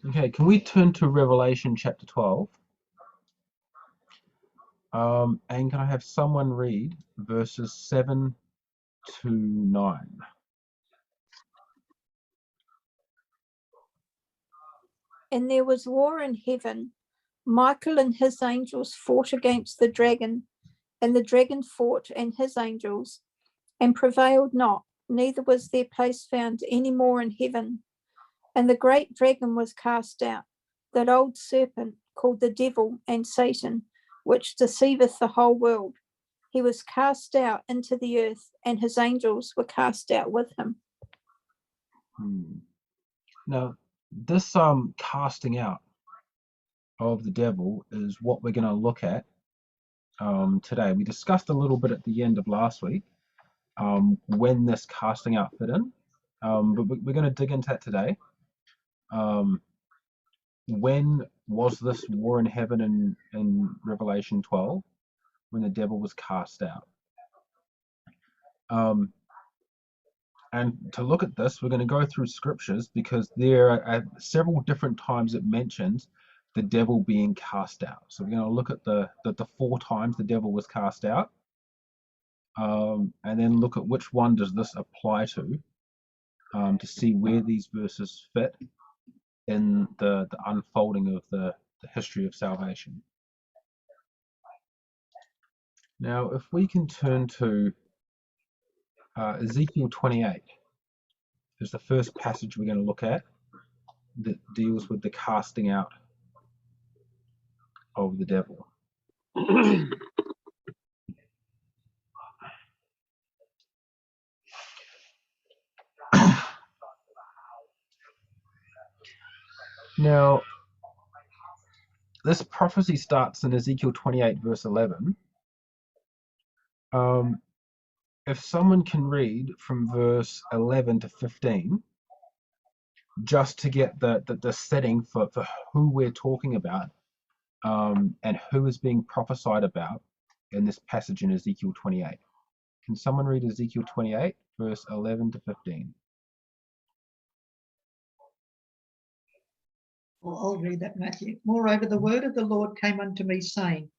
Okay, can we turn to Revelation chapter 12? And can I have someone read verses 7 to 9? And there was war in heaven. Michael and his angels fought against the dragon, and the dragon fought and his angels, and prevailed not, neither was their place found any more in heaven. And the great dragon was cast out, that old serpent called the devil and Satan, which deceiveth the whole world. He was cast out into the earth, and his angels were cast out with him. Now, this casting out of the devil is what we're going to look at today. We discussed a little bit at the end of last week when this casting out fit in, but we're going to dig into that today. When was this war in heaven in Revelation 12? When the devil was cast out. And to look at this, we're going to go through scriptures because there are several different times it mentions the devil being cast out. So we're going to look at the 4 times the devil was cast out, and then look at which one does this apply to see where these verses fit in the unfolding of the history of salvation. Now, if we can turn to Ezekiel 28 is the first passage we're going to look at that deals with the casting out of the devil. Now, this prophecy starts in Ezekiel 28 verse 11. If someone can read from verse 11 to 15, just to get the setting for who we're talking about and who is being prophesied about in this passage in Ezekiel 28. Can someone read Ezekiel 28 verse 11 to 15? Well, I'll read that, Matthew. Moreover, the word of the Lord came unto me, saying,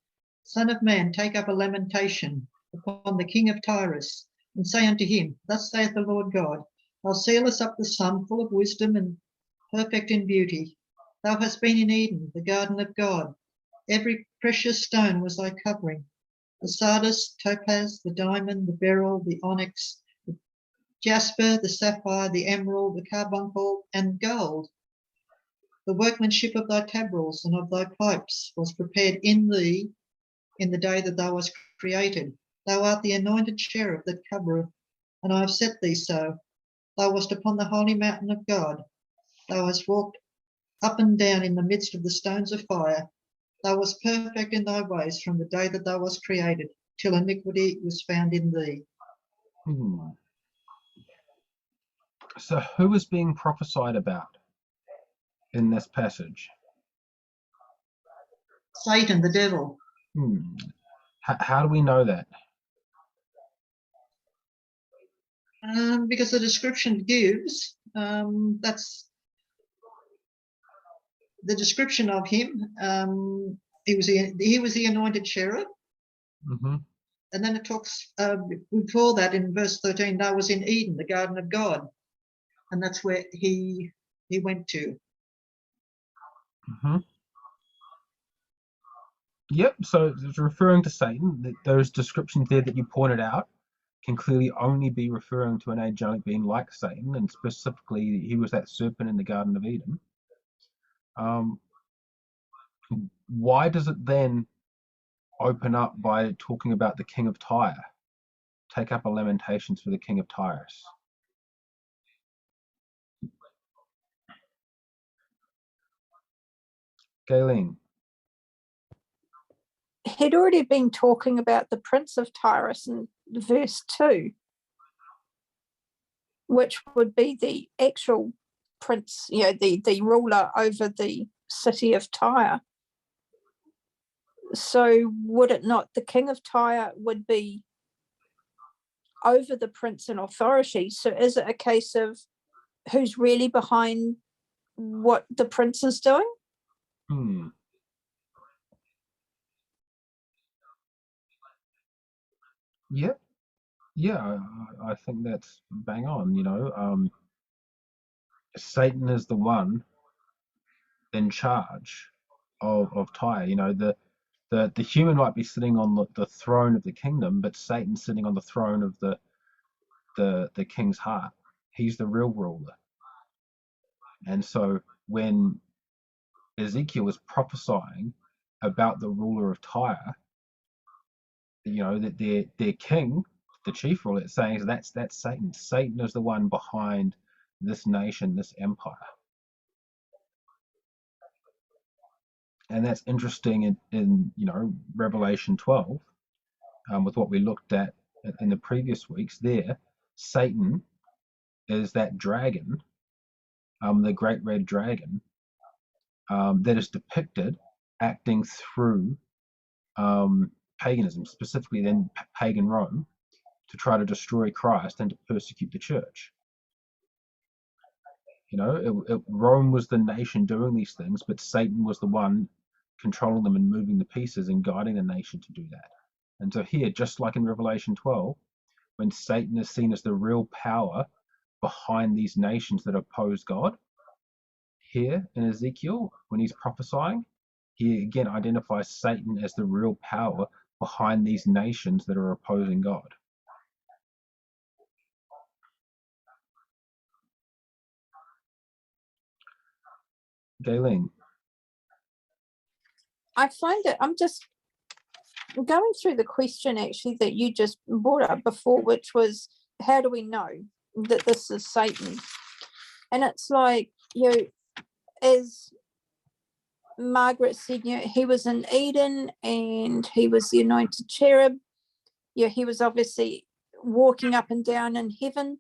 Son of man, take up a lamentation upon the king of Tyrus, and say unto him, Thus saith the Lord God, Thou sealest up the sun, full of wisdom and perfect in beauty. Thou hast been in Eden, the garden of God. Every precious stone was thy covering, the sardius, topaz, the diamond, the beryl, the onyx, the jasper, the sapphire, the emerald, the carbuncle, and gold. The workmanship of thy tabrets and of thy pipes was prepared in thee in the day that thou wast created. Thou art the anointed cherub that covereth, and I have set thee so. Thou wast upon the holy mountain of God. Thou hast walked up and down in the midst of the stones of fire. Thou wast perfect in thy ways from the day that thou wast created, till iniquity was found in thee. So who is being prophesied about in this passage? Satan, the devil. How do we know that? Because the description gives, that's the description of him. He was the anointed cherub. And then it talks before that in verse 13, that was in Eden, the garden of God. And that's where he went to. Yep, so it's referring to Satan. Those descriptions there that you pointed out can clearly only be referring to an angelic being like Satan, and specifically he was that serpent in the Garden of Eden. Why does it then open up by talking about the king of Tyre? Take up a lamentations for the king of Tyrus. Galen. He'd already been talking about the prince of Tyrus in verse 2, which would be the actual prince, the ruler over the city of Tyre. So would it not, the king of Tyre would be over the prince in authority? So is it a case of who's really behind what the prince is doing? Hmm. Yeah, yeah, I think that's bang on. Satan is the one in charge of Tyre. The human might be sitting on the throne of the kingdom, but Satan's sitting on the throne of the king's heart. He's the real ruler. And so when Ezekiel was prophesying about the ruler of Tyre, that their king, the chief ruler, is saying that's Satan. Satan is the one behind this nation, this empire. And that's interesting in Revelation 12, with what we looked at in the previous weeks. There, Satan is that dragon, the great red dragon, that is depicted acting through paganism, specifically then pagan Rome, to try to destroy Christ and to persecute the church. Rome was the nation doing these things, but Satan was the one controlling them and moving the pieces and guiding the nation to do that. And so here, just like in Revelation 12, when Satan is seen as the real power behind these nations that oppose God, here in Ezekiel, when he's prophesying, he again identifies Satan as the real power behind these nations that are opposing God. Galen. I find it, I'm just going through the question actually that you just brought up before, which was, how do we know that this is Satan? And it's like, as Margaret said, he was in Eden and he was the anointed cherub. He was obviously walking up and down in heaven.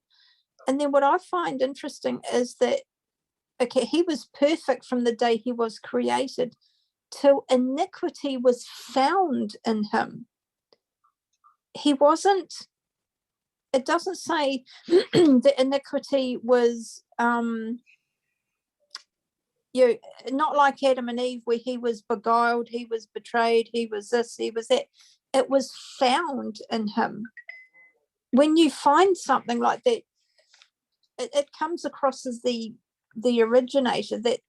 And then what I find interesting is that, okay, he was perfect from the day he was created till iniquity was found in him. He wasn't, it doesn't say that iniquity was, not like Adam and Eve, where he was beguiled, he was betrayed, he was this, he was that. It was found in him. When you find something like that, it comes across as the originator, that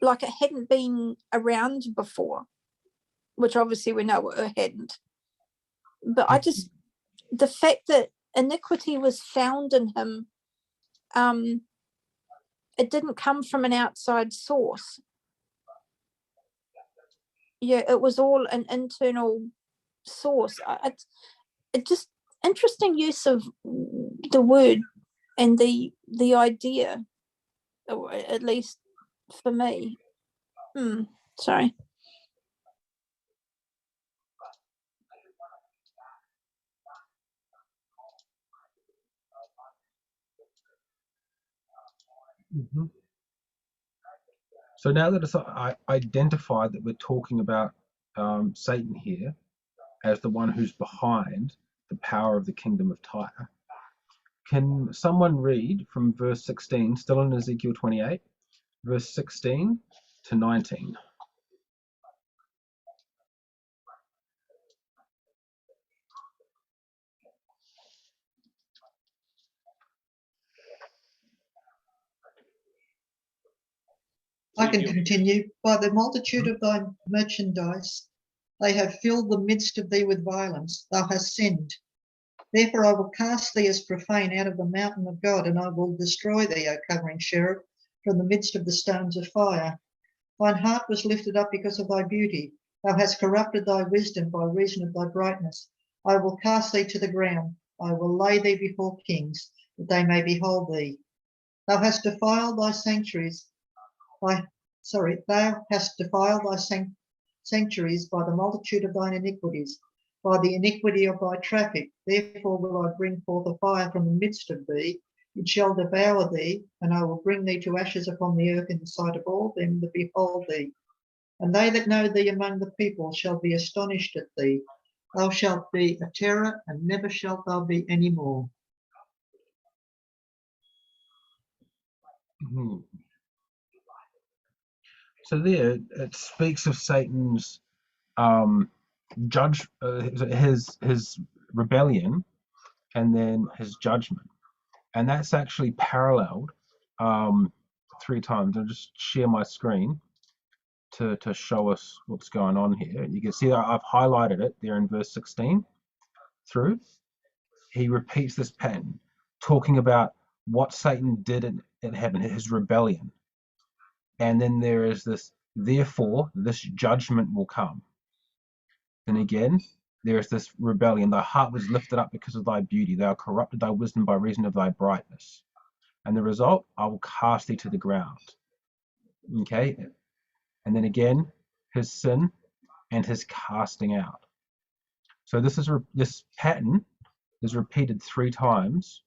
like it hadn't been around before, which obviously we know it hadn't. But the fact that iniquity was found in him, it didn't come from an outside source. It was all an internal source. It just interesting use of the word and the idea, or at least for me. Sorry. Mm-hmm. So now that it's identified that we're talking about Satan here as the one who's behind the power of the kingdom of Tyre, can someone read from verse 16, still in Ezekiel 28, verse 16 to 19? I can continue. By the multitude of thy merchandise, they have filled the midst of thee with violence. Thou hast sinned. Therefore I will cast thee as profane out of the mountain of God, and I will destroy thee, O covering cherub, from the midst of the stones of fire. Thine heart was lifted up because of thy beauty. Thou hast corrupted thy wisdom by reason of thy brightness. I will cast thee to the ground. I will lay thee before kings, that they may behold thee. Thou hast defiled thy sanctuaries. Thou hast defiled thy sanctuaries by the multitude of thine iniquities, by the iniquity of thy traffic. Therefore will I bring forth a fire from the midst of thee. It shall devour thee, and I will bring thee to ashes upon the earth in the sight of all them that behold thee. And they that know thee among the people shall be astonished at thee. Thou shalt be a terror, and never shalt thou be any more. Mm-hmm. So there it speaks of Satan's his rebellion and then his judgment, and that's actually paralleled three times. I'll just share my screen to show us what's going on here. You can see that I've highlighted it there in verse 16 through. He repeats this pattern, talking about what Satan did in heaven, his rebellion. And then there is this, therefore, this judgment will come. Then again, there is this rebellion. Thy heart was lifted up because of thy beauty. Thou corrupted thy wisdom by reason of thy brightness. And the result, I will cast thee to the ground. Okay? And then again, his sin and his casting out. So this pattern is repeated three times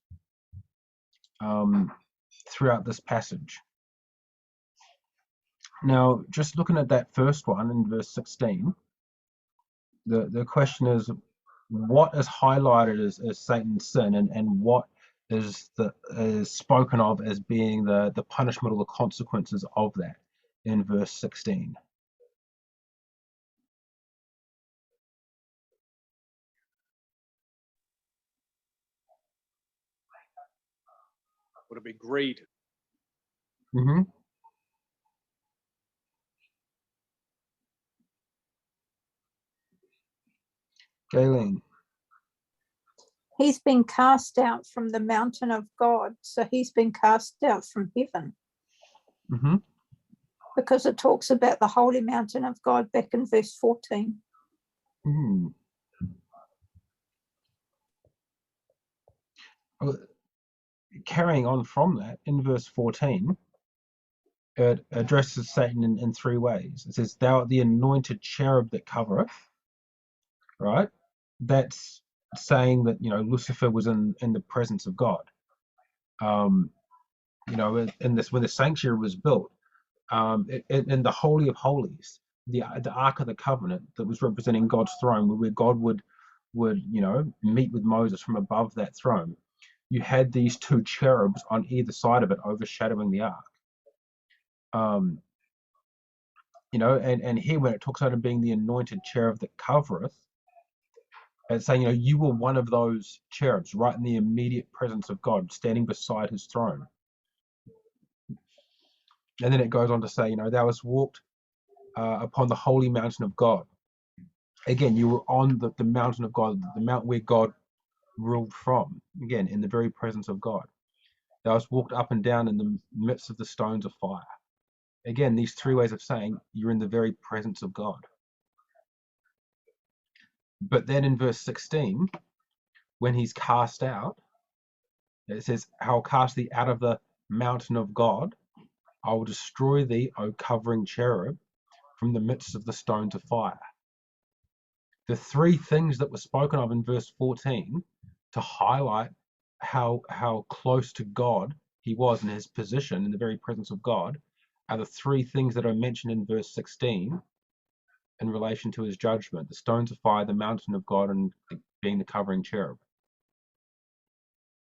throughout this passage. Now, just looking at that first one in verse 16, the question is, what is highlighted as Satan's sin, and what is spoken of as being the punishment or the consequences of that in verse 16? Would it be greed? Mm-hmm. Galen. He's been cast out from the mountain of God. So he's been cast out from heaven, Mm-hmm. because it talks about the holy mountain of God back in verse 14. Mm. Well, carrying on from that, in verse 14, it addresses Satan in three ways. It says, thou art the anointed cherub that covereth, right? That's saying that, Lucifer was in the presence of God. In this, when the sanctuary was built, in the Holy of Holies, the Ark of the Covenant that was representing God's throne, where God would meet with Moses from above that throne, you had these two cherubs on either side of it overshadowing the ark. And here when it talks about him being the anointed cherub that covereth, it's saying, you were one of those cherubs right in the immediate presence of God, standing beside his throne. And then it goes on to say, thou hast walked upon the holy mountain of God. Again, you were on the mountain of God, the mountain where God ruled from, again, in the very presence of God. Thou hast walked up and down in the midst of the stones of fire. Again, these three ways of saying you're in the very presence of God. But then in verse 16, when he's cast out, it says, I'll cast thee out of the mountain of God. I will destroy thee, O covering cherub, from the midst of the stones of fire. The three things that were spoken of in verse 14 to highlight how close to God he was in his position in the very presence of God are the three things that are mentioned in verse 16 in relation to his judgment: the stones of fire, the mountain of God, and being the covering cherub.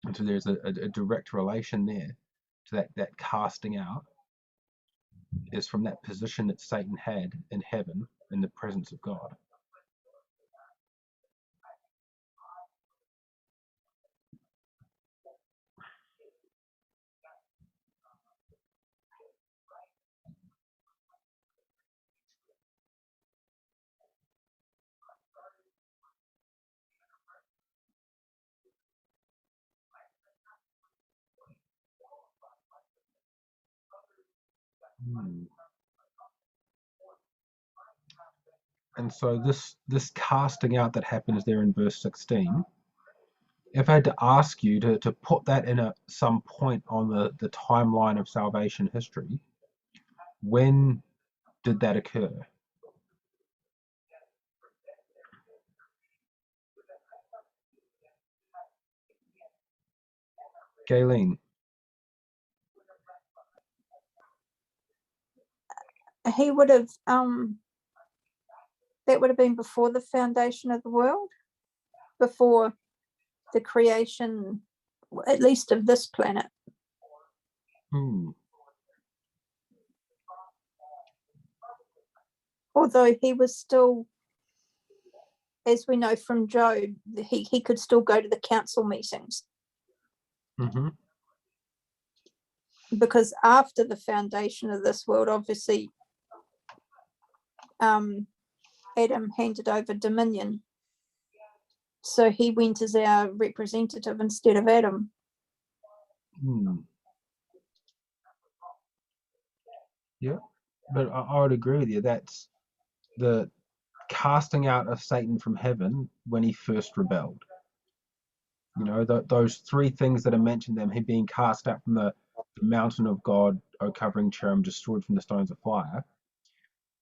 And so there's a direct relation there to that casting out is from that position that Satan had in heaven in the presence of God. And so this casting out that happens there in verse 16, if I had to ask you to put that in some point on the timeline of salvation history, when did that occur? Galen. He would have, that would have been before the foundation of the world, before the creation, at least of this planet. although he was still, as we know from Job, he could still go to the council meetings, Mm-hmm. because after the foundation of this world, obviously, Adam handed over dominion. So he went as our representative instead of Adam. Yeah, but I would agree with you. That's the casting out of Satan from heaven when he first rebelled. You know, those three things that are mentioned, them, him being cast out from the mountain of God, O covering cherub, destroyed from the stones of fire.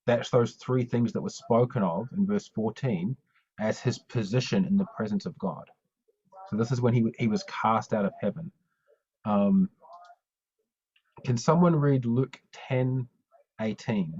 That's those three things that were spoken of in verse 14 as his position in the presence of God. So this is when he was cast out of heaven. Can someone read Luke 10:18?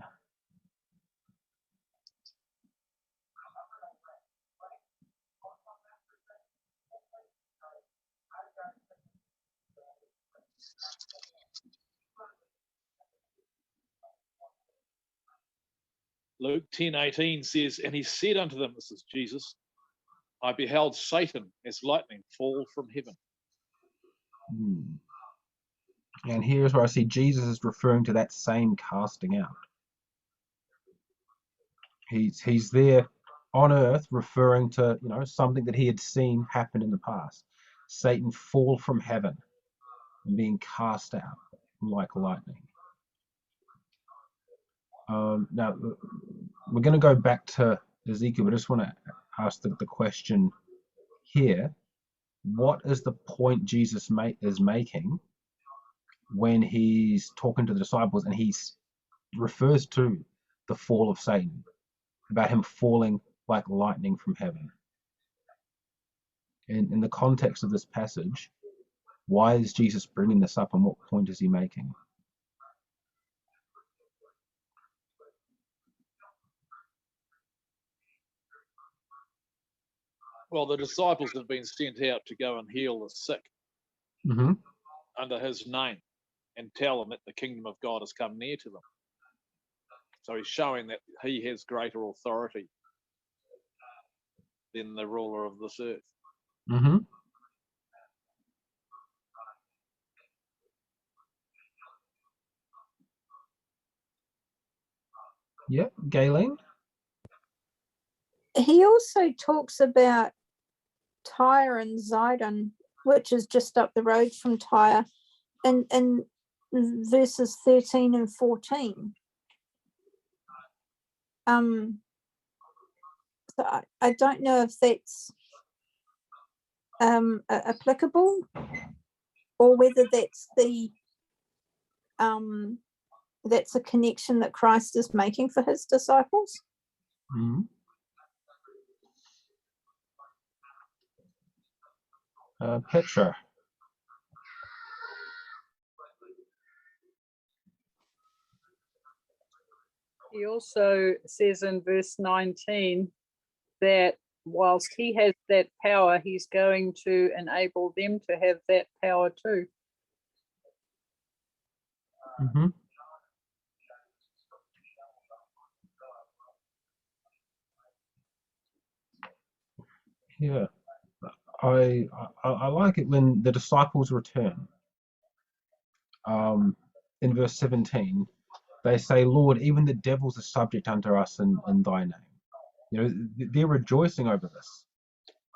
Luke 10:18 says, and he said unto them, this is Jesus, I beheld Satan as lightning fall from heaven. And here's where I see Jesus is referring to that same casting out. He's there on earth referring to, you know, something that he had seen happen in the past. Satan fall from heaven and being cast out like lightning. Now, we're going to go back to Ezekiel, but I just want to ask the question here. What is the point Jesus is making when he's talking to the disciples and he refers to the fall of Satan, about him falling like lightning from heaven? In the context of this passage, why is Jesus bringing this up and what point is he making? Well, the disciples have been sent out to go and heal the sick under his name and tell them that the kingdom of God has come near to them. So he's showing that he has greater authority than the ruler of this earth. Yeah, Galen? He also talks about Tyre and Zidon, which is just up the road from Tyre, in verses 13 and 14. So I don't know if that's applicable, or whether that's that's a connection that Christ is making for his disciples. Petra. He also says in verse 19 that whilst he has that power, he's going to enable them to have that power too. Yeah, I like it when the disciples return. In verse 17, they say, Lord, even the devils are subject unto us in thy name. You know, they're rejoicing over this.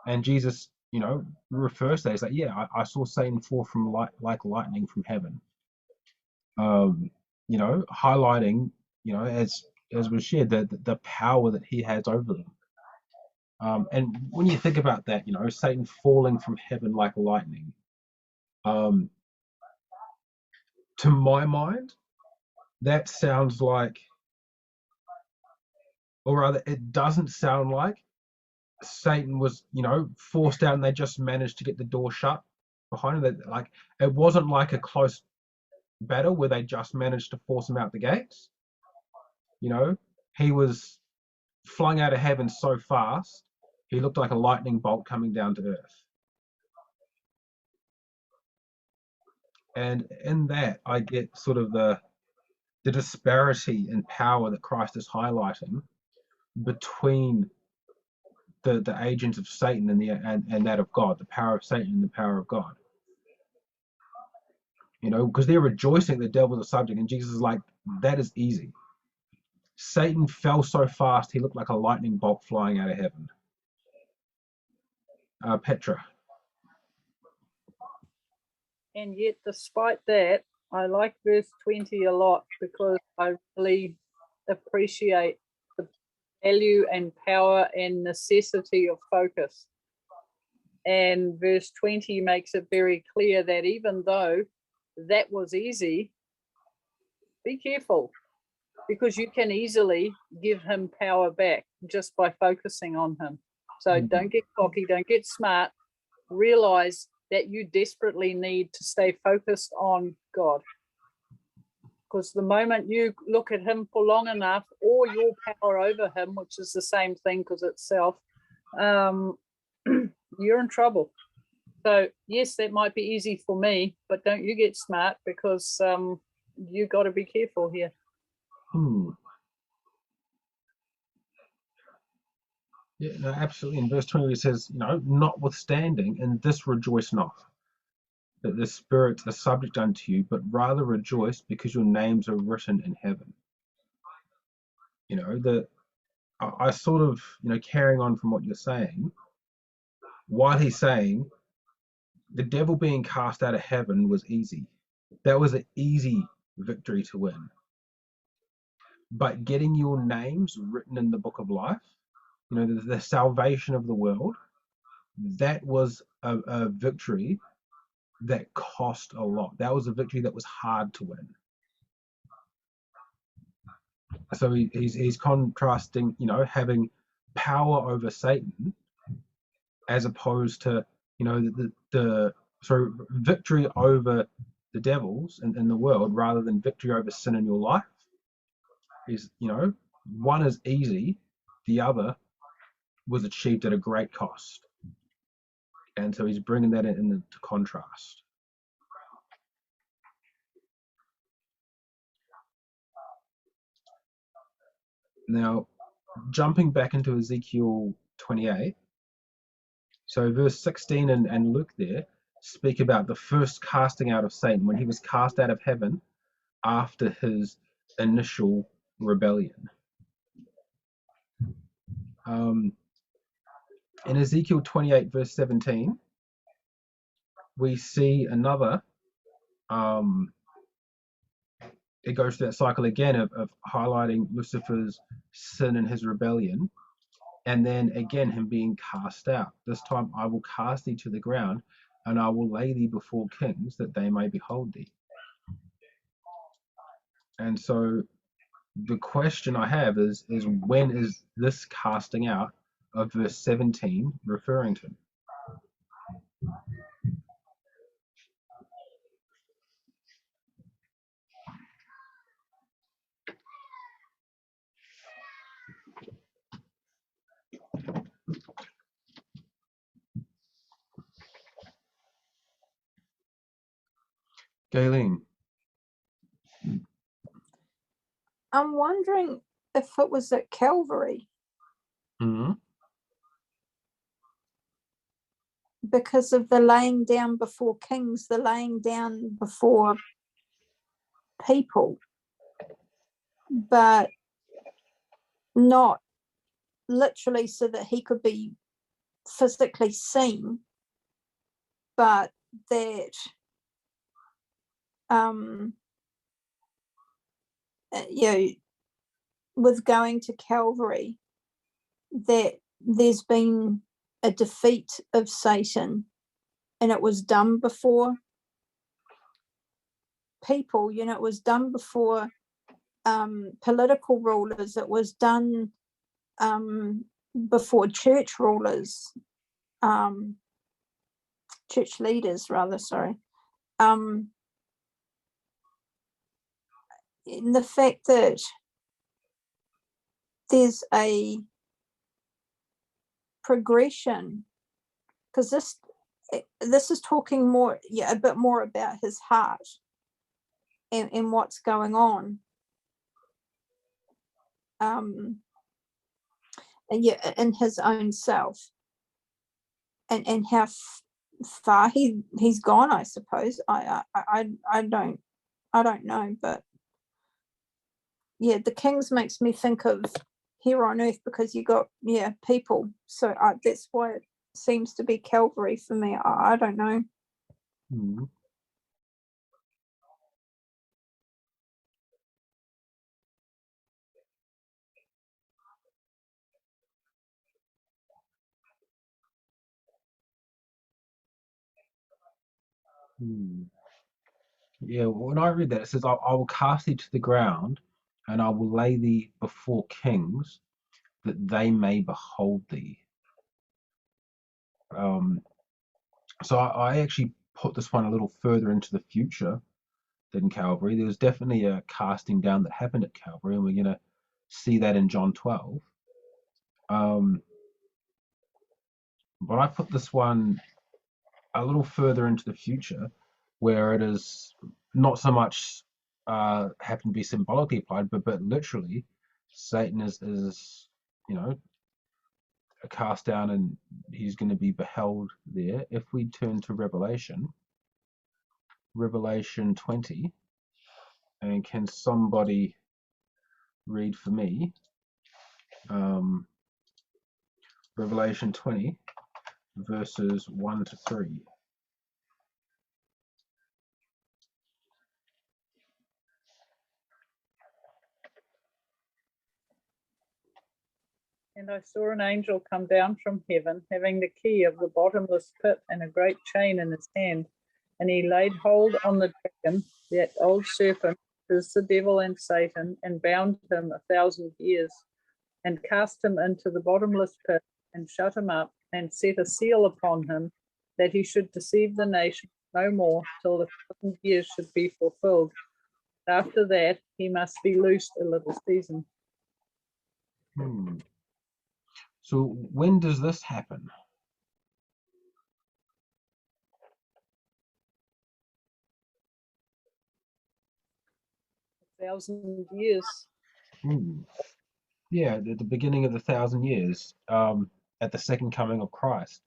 And Jesus, you know, refers to that. He's like, yeah, I saw Satan fall from like lightning from heaven. You know, highlighting, you know, as was shared, the power that he has over them. And when you think about that, you know, Satan falling from heaven like lightning, to my mind, that sounds like, or rather, it doesn't sound like Satan was, you know, forced out and they just managed to get the door shut behind him. Like, it wasn't like a close battle where they just managed to force him out the gates. You know, he was flung out of heaven so fast, he looked like a lightning bolt coming down to earth. And in that, I get sort of the the disparity in power that Christ is highlighting between the agents of Satan and that of God, the power of Satan and the power of God. You know, because they're rejoicing the devil's a subject, and Jesus is like, that is easy. Satan fell so fast he looked like a lightning bolt flying out of heaven. Petra. And yet, despite that, I like verse 20 a lot, because I really appreciate the value and power and necessity of focus. And verse 20 makes it very clear that even though that was easy, be careful, because you can easily give him power back just by focusing on him. So don't get cocky, don't get smart. Realize that you desperately need to stay focused on God. Because the moment you look at him for long enough, or your power over him, which is the same thing because it's self, you're in trouble. So yes, that might be easy for me, but don't you get smart, because you got to be careful here. Yeah, no, absolutely. In verse 20 it says, you know, notwithstanding, in this rejoice not, that the spirits are subject unto you, but rather rejoice because your names are written in heaven. You know, I sort of, you know, carrying on from what you're saying, while he's saying the devil being cast out of heaven was easy. That was an easy victory to win. But getting your names written in the book of life, you know, the salvation of the world, that was a victory that cost a lot. That was a victory that was hard to win. So he's contrasting, you know, having power over Satan as opposed to, you know, so victory over the devils in the world rather than victory over sin in your life. Is, you know, one is easy, the other was achieved at a great cost. And so he's bringing that into contrast. Now, jumping back into Ezekiel 28, so verse 16 and Luke there speak about the first casting out of Satan, when he was cast out of heaven after his initial rebellion. In Ezekiel 28 verse 17, we see another, it goes through that cycle again of highlighting Lucifer's sin and his rebellion, and then again him being cast out. This time, I will cast thee to the ground, and I will lay thee before kings, that they may behold thee. And so the question I have is when is this casting out of verse 17 referring to? Galen. I'm wondering if it was at Calvary. Mm-hmm. Because of the laying down before kings, the laying down before people, but not literally so that he could be physically seen, but that you know, with going to Calvary, that there's been a defeat of Satan, and it was done before people, you know, it was done before political rulers, it was done before church rulers, church leaders rather, sorry. In the fact that there's a progression, because this is talking more, a bit more about his heart and what's going on. and yeah, in his own self, and how far he's gone, I suppose. I don't know, but yeah, the Kings makes me think of here on earth, because you got people, so that's why it seems to be Calvary for me. I don't know. Hmm. Hmm. Yeah, when I read that, it says, I will cast thee to the ground, and I will lay thee before kings, that they may behold thee. So I actually put this one a little further into the future than Calvary. There was definitely a casting down that happened at Calvary, and we're going to see that in John 12. But I put this one a little further into the future, where it is not so much happen to be symbolically applied, but literally, Satan is cast down, and he's going to be beheld there. If we turn to Revelation 20, and can somebody read for me Revelation 20 verses 1 to 3? And I saw an angel come down from heaven, having the key of the bottomless pit and a great chain in his hand. And he laid hold on the dragon, that old serpent, who is the devil and Satan, and bound him 1,000 years, and cast him into the bottomless pit, and shut him up, and set a seal upon him, that he should deceive the nation no more till the 1,000 years should be fulfilled. After that, he must be loosed a little season. So when does this happen? A 1,000 years. Yeah, at the beginning of the 1,000 years, at the second coming of Christ.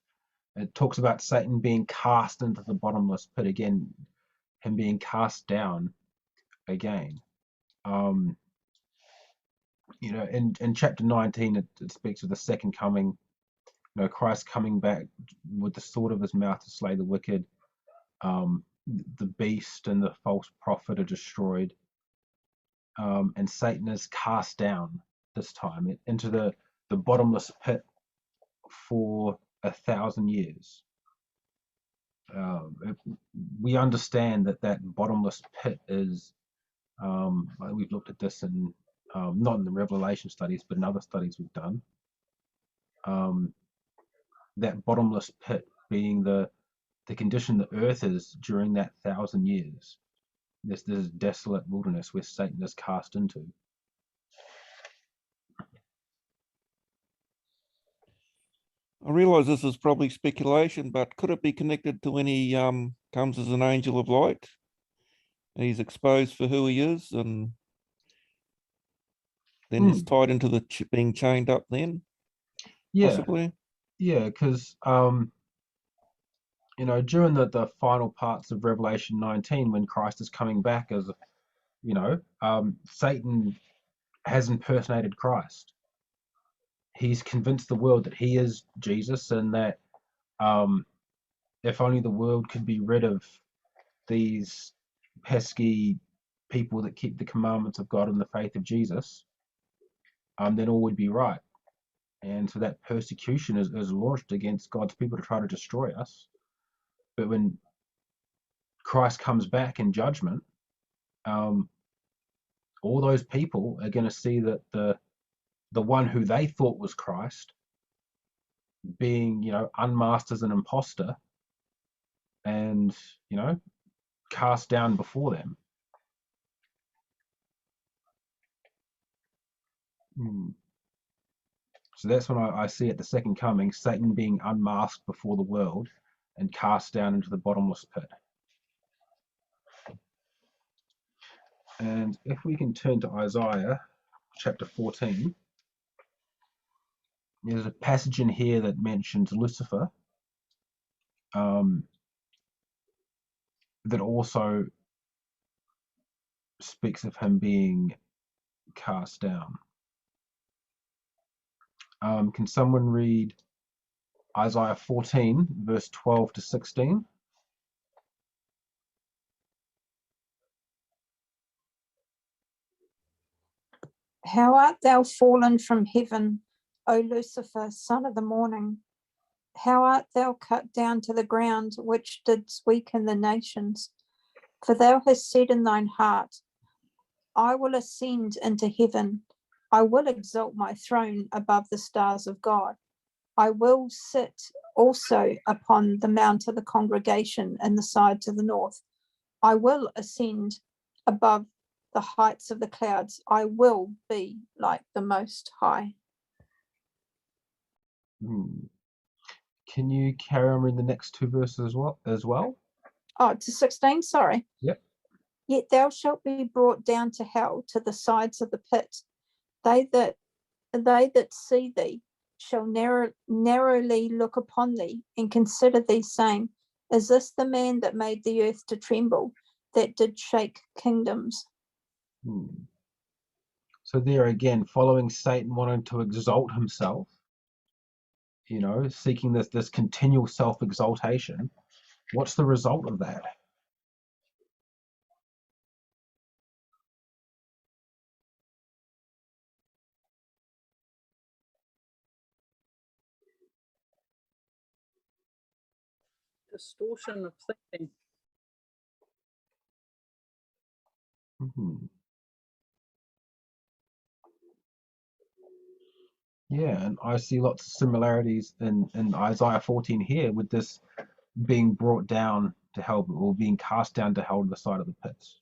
It talks about Satan being cast into the bottomless pit again, him being cast down again. In chapter 19, it speaks of the second coming, Christ coming back with the sword of his mouth to slay the wicked. The beast and the false prophet are destroyed, and Satan is cast down this time into the bottomless pit for 1,000 years. We understand that bottomless pit is, we've looked at this in, not in the Revelation studies, but in other studies we've done. That bottomless pit being the condition the earth is during that 1,000 years. This desolate wilderness where Satan is cast into. I realise this is probably speculation, but could it be connected to when he comes as an angel of light and he's exposed for who he is, and then he's tied into the being chained up then? Possibly? Yeah, because during the final parts of Revelation 19, when Christ is coming back as, Satan has impersonated Christ. He's convinced the world that he is Jesus, and that if only the world could be rid of these pesky people that keep the commandments of God and the faith of Jesus, then all would be right. And so that persecution is launched against God's people to try to destroy us. But when Christ comes back in judgment, all those people are going to see that the one who they thought was Christ being, unmasked as an imposter and, cast down before them. So that's when I see at the second coming, Satan being unmasked before the world and cast down into the bottomless pit. And if we can turn to Isaiah chapter 14, there's a passage in here that mentions Lucifer, that also speaks of him being cast down. Can someone read Isaiah 14, verse 12 to 16? How art thou fallen from heaven, O Lucifer, son of the morning? How art thou cut down to the ground, which didst weaken the nations? For thou hast said in thine heart, I will ascend into heaven. I will exalt my throne above the stars of God. I will sit also upon the mount of the congregation in the side to the north. I will ascend above the heights of the clouds. I will be like the Most High. Can you carry on reading the next two verses as well? Oh, to 16, sorry. Yep. Yet thou shalt be brought down to hell, to the sides of the pit. They that see thee shall narrowly look upon thee and consider thee, saying, is this the man that made the earth to tremble, that did shake kingdoms? So there again, following Satan wanting to exalt himself, seeking this continual self-exaltation. What's the result of that? Distortion of thinking. Yeah, and I see lots of similarities in Isaiah 14 here, with this being brought down to hell, or being cast down to hell to the side of the pits,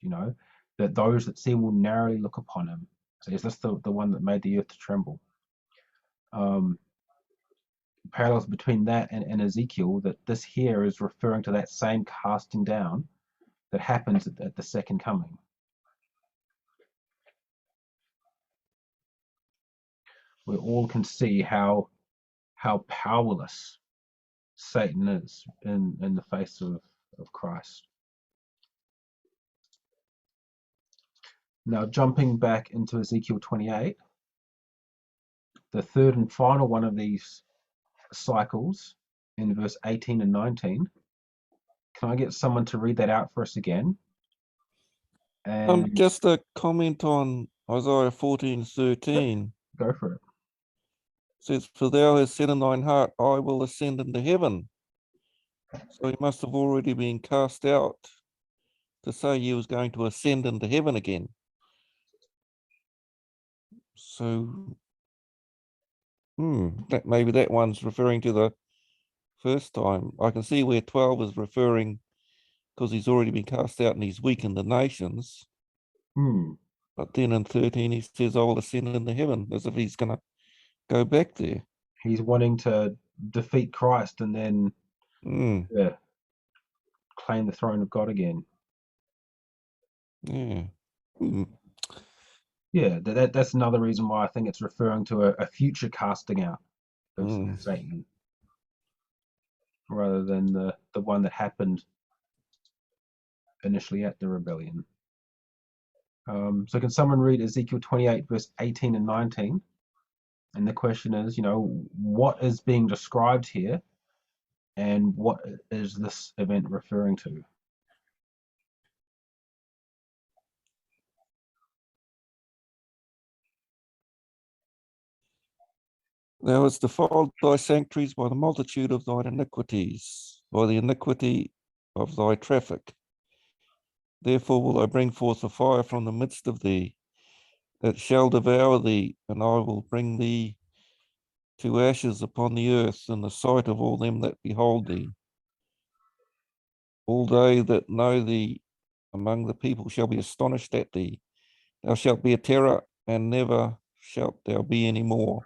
that those that see him will narrowly look upon him. So is this the one that made the earth to tremble? Parallels between that and Ezekiel, that this here is referring to that same casting down that happens at the second coming. We all can see how powerless Satan is in the face of Christ. Now, jumping back into Ezekiel 28, the third and final one of these cycles, in verse 18 and 19. Can I get someone to read that out for us again? And just a comment on Isaiah 14:13. Go for it. It says, for thou hast said in thine heart, I will ascend into heaven. So he must have already been cast out to say he was going to ascend into heaven again. So maybe that one's referring to the first time. I can see where 12 is referring, because he's already been cast out and he's weakened the nations. But then in 13 he says, I will ascend into heaven, as if he's going to go back there. He's wanting to defeat Christ and then claim the throne of God again. Yeah. Yeah, that's another reason why I think it's referring to a future casting out of Satan, rather than the one that happened initially at the rebellion. So can someone read Ezekiel 28, verse 18 and 19? And the question is, what is being described here, and what is this event referring to? Thou hast defiled thy sanctuaries by the multitude of thine iniquities, by the iniquity of thy traffic. Therefore will I bring forth a fire from the midst of thee, that shall devour thee, and I will bring thee to ashes upon the earth in the sight of all them that behold thee. All they that know thee among the people shall be astonished at thee. Thou shalt be a terror, and never shalt thou be any more.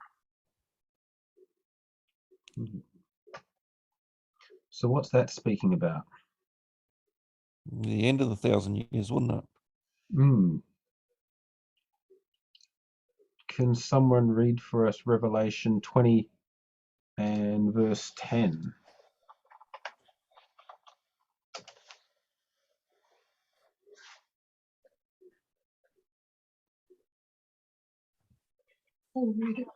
So what's that speaking about? The end of the 1,000 years, wouldn't it? Can someone read for us Revelation 20 and verse 10? I'll read it.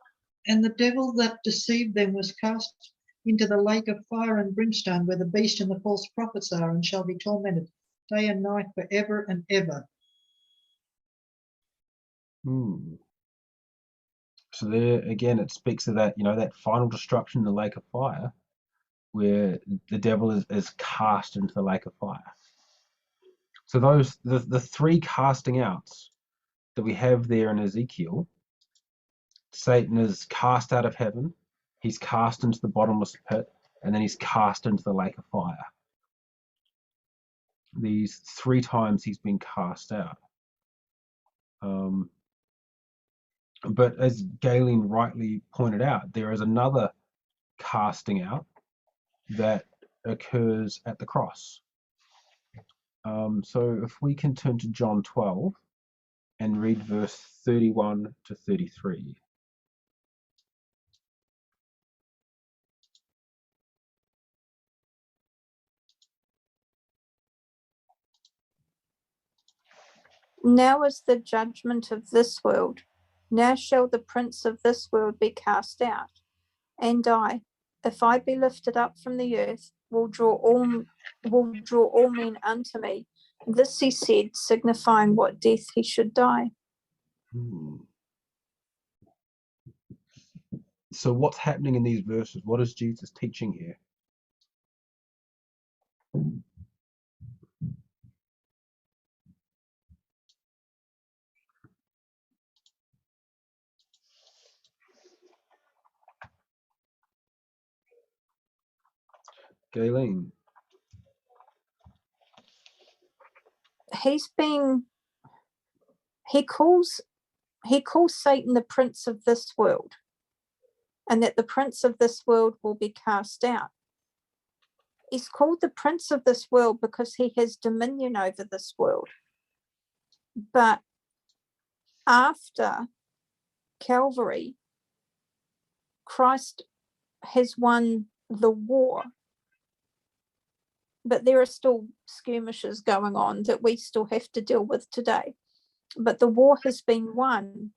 And the devil that deceived them was cast into the lake of fire and brimstone, where the beast and the false prophets are, and shall be tormented day and night forever and ever. So there again, it speaks of that, that final destruction in the lake of fire, where the devil is cast into the lake of fire. So the three casting outs that we have there in Ezekiel, Satan is cast out of heaven, he's cast into the bottomless pit, and then he's cast into the lake of fire. These 3 times he's been cast out. But as Galen rightly pointed out, there is another casting out that occurs at the cross. So if we can turn to John 12 and read verse 31 to 33. Now is the judgment of this world. Now shall the prince of this world be cast out. And I, if I be lifted up from the earth, will draw all men unto me. This he said, signifying what death he should die. So what's happening in these verses? What is Jesus teaching here? Galen. He calls Satan the prince of this world, and that the prince of this world will be cast out. He's called the prince of this world because he has dominion over this world. But after Calvary, Christ has won the war, but there are still skirmishes going on that we still have to deal with today. But the war has been won.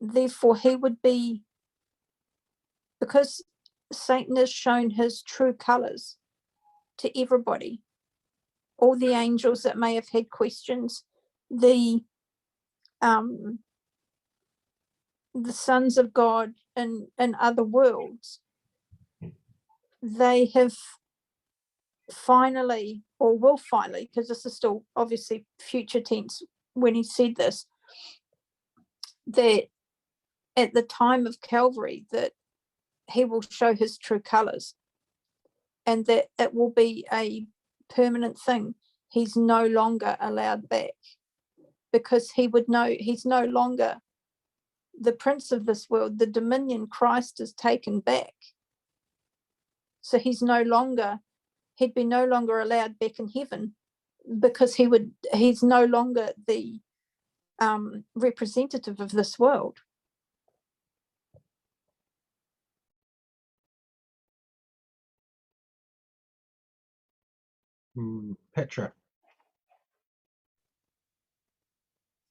Therefore, he would be, because Satan has shown his true colors to everybody, all the angels that may have had questions, the sons of God in other worlds, they have finally, or will finally, because this is still obviously future tense when he said this, that at the time of Calvary, that he will show his true colors, and that it will be a permanent thing. He's no longer allowed back, because he would know he's no longer the prince of this world. The dominion Christ has taken back. So he'd be no longer allowed back in heaven, because he's no longer the representative of this world. Petra.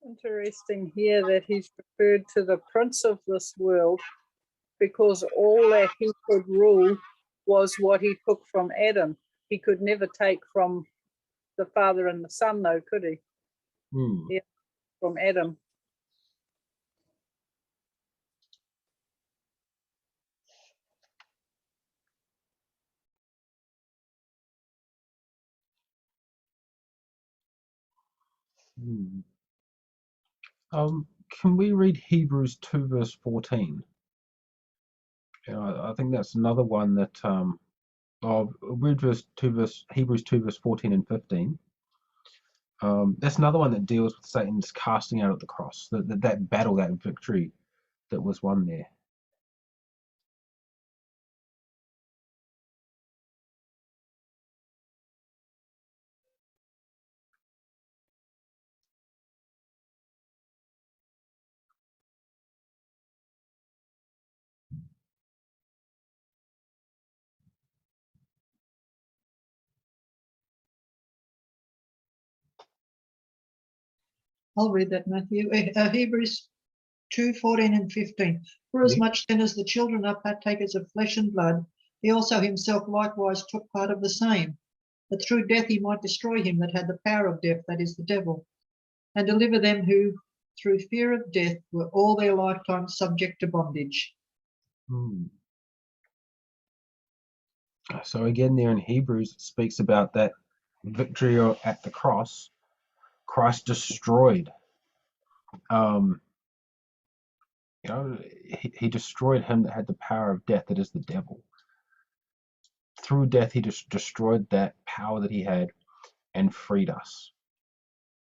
Interesting here that he's referred to the prince of this world, because all that he could rule was what he took from Adam. He could never take from the Father and the Son, though, could he? Yeah, from Adam. Can we read Hebrews 2 verse 14? I think that's another one that read Hebrews 2 verse 14 and 15. That's another one that deals with Satan's casting out at the cross, that battle, that victory that was won there. I'll read that, Matthew. Hebrews 2:14 and 15. For as much then as the children are partakers of flesh and blood, he also himself likewise took part of the same, that through death he might destroy him that had the power of death, that is the devil, and deliver them who, through fear of death, were all their lifetime subject to bondage. So again, there in Hebrews, it speaks about that victory at the cross. Christ destroyed. He destroyed him that had the power of death, that is the devil. Through death, he just destroyed that power that he had and freed us.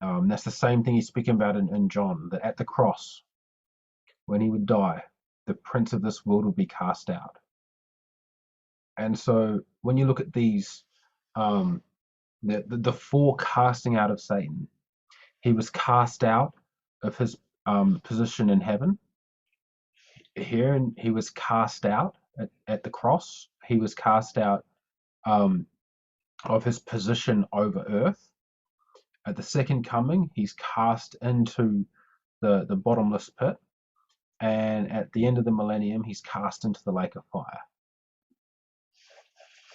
That's the same thing he's speaking about in John, that at the cross, when he would die, the prince of this world would be cast out. And so when you look at these, the four casting out of Satan, he was cast out of his position in heaven. Here, and he was cast out at the cross. He was cast out of his position over earth. At the second coming, he's cast into the bottomless pit. And at the end of the millennium, he's cast into the lake of fire.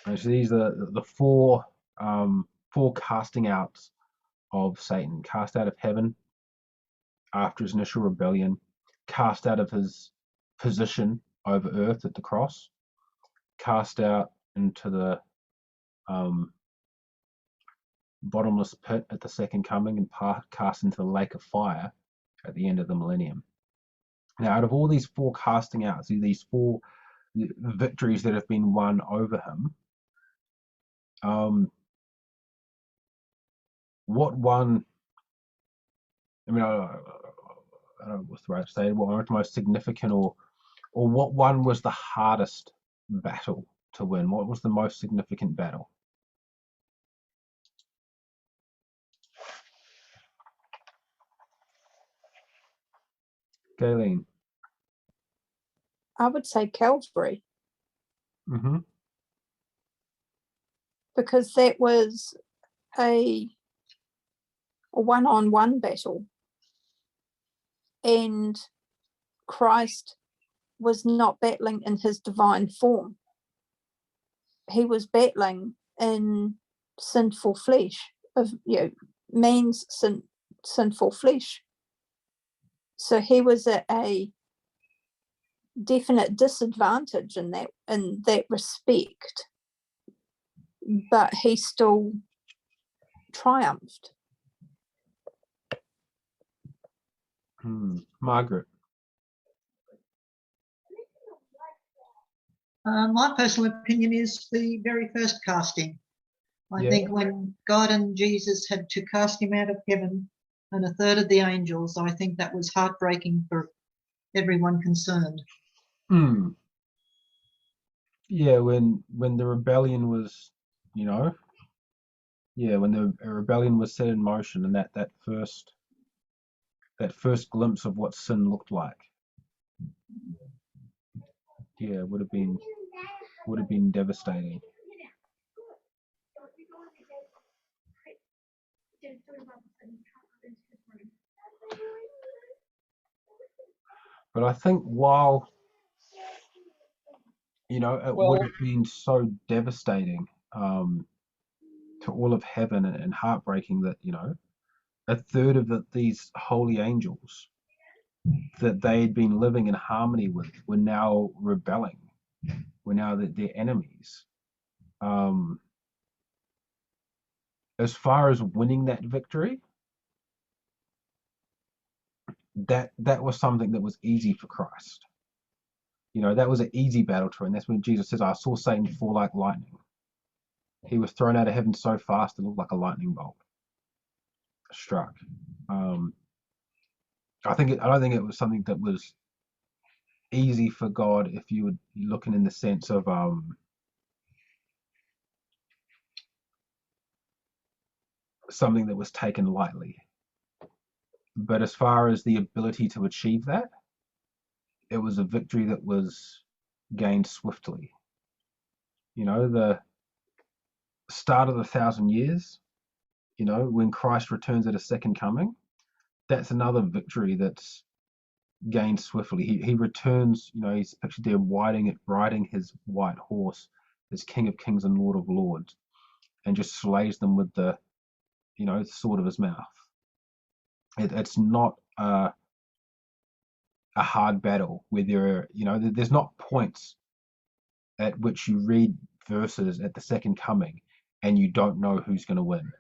And so these are the four casting outs of Satan. Cast out of heaven after his initial rebellion, cast out of his position over earth at the cross, cast out into the bottomless pit at the second coming, and cast into the lake of fire at the end of the millennium. Now, out of all these four casting outs, these four victories that have been won over him, what one, I mean, I don't know what's the right to say, what one was the most significant, or what one was the hardest battle to win? What was the most significant battle? Galen. I would say Calvary, because that was a one-on-one battle, and Christ was not battling in his divine form. He was battling in sinful flesh, of man's sinful flesh. So he was at a definite disadvantage in that respect, but he still triumphed. Margaret. My personal opinion is the very first casting. I think when God and Jesus had to cast him out of heaven and a third of the angels, I think that was heartbreaking for everyone concerned. Yeah, when the rebellion was, when the rebellion was set in motion, and that first glimpse of what sin looked like, would have been devastating. But I think while it would have been so devastating to all of heaven and heartbreaking that a third of these holy angels that they had been living in harmony with were now rebelling, were now their enemies. As far as winning that victory, that was something that was easy for Christ. That was an easy battle to win. That's when Jesus says, I saw Satan fall like lightning. He was thrown out of heaven so fast it looked like a lightning bolt struck. I don't think it was something that was easy for God if you were looking in the sense of something that was taken lightly. But as far as the ability to achieve that, it was a victory that was gained swiftly. The start of the 1,000 years, when Christ returns at a second coming, that's another victory that's gained swiftly. He returns, he's pictured there riding his white horse as King of Kings and Lord of Lords, and just slays them with the, sword of his mouth. It's not a hard battle where there's not points at which you read verses at the second coming and you don't know who's going to win.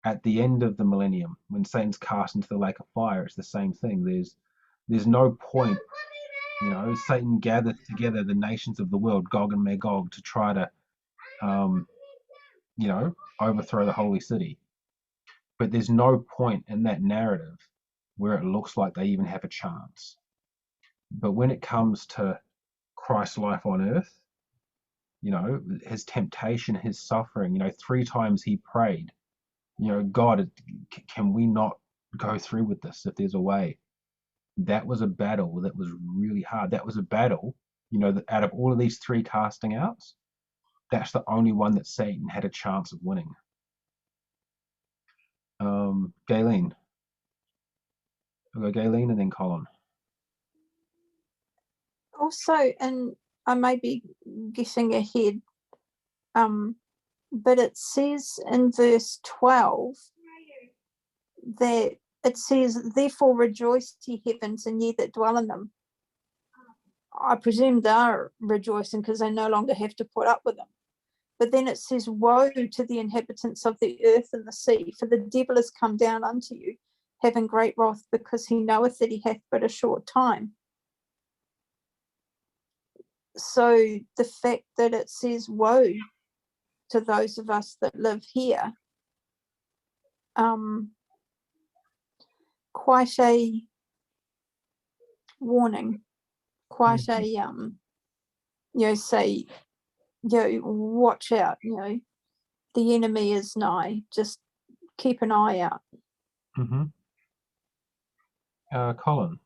At the end of the millennium, when Satan's cast into the lake of fire, it's the same thing. There's no point. Satan gathered together the nations of the world, Gog and Magog, to try to overthrow the holy city. But there's no point in that narrative where it looks like they even have a chance. But when it comes to Christ's life on earth, his temptation, his suffering, 3 times he prayed, God, can we not go through with this if there's a way? That was a battle that was really hard. That was a battle, that out of all of these 3 casting outs, that's the only one that Satan had a chance of winning. Galen. We'll go Galen and then Colin. Also, and I may be getting ahead, but it says in verse 12 that it says, therefore rejoice, ye heavens, and ye that dwell in them. I presume they're rejoicing because they no longer have to put up with them. But then it says, woe to the inhabitants of the earth and the sea, for the devil is come down unto you, having great wrath, because he knoweth that he hath but a short time. So the fact that it says woe to those of us that live here, quite a warning, quite a say, watch out, the enemy is nigh, just keep an eye out. Colin.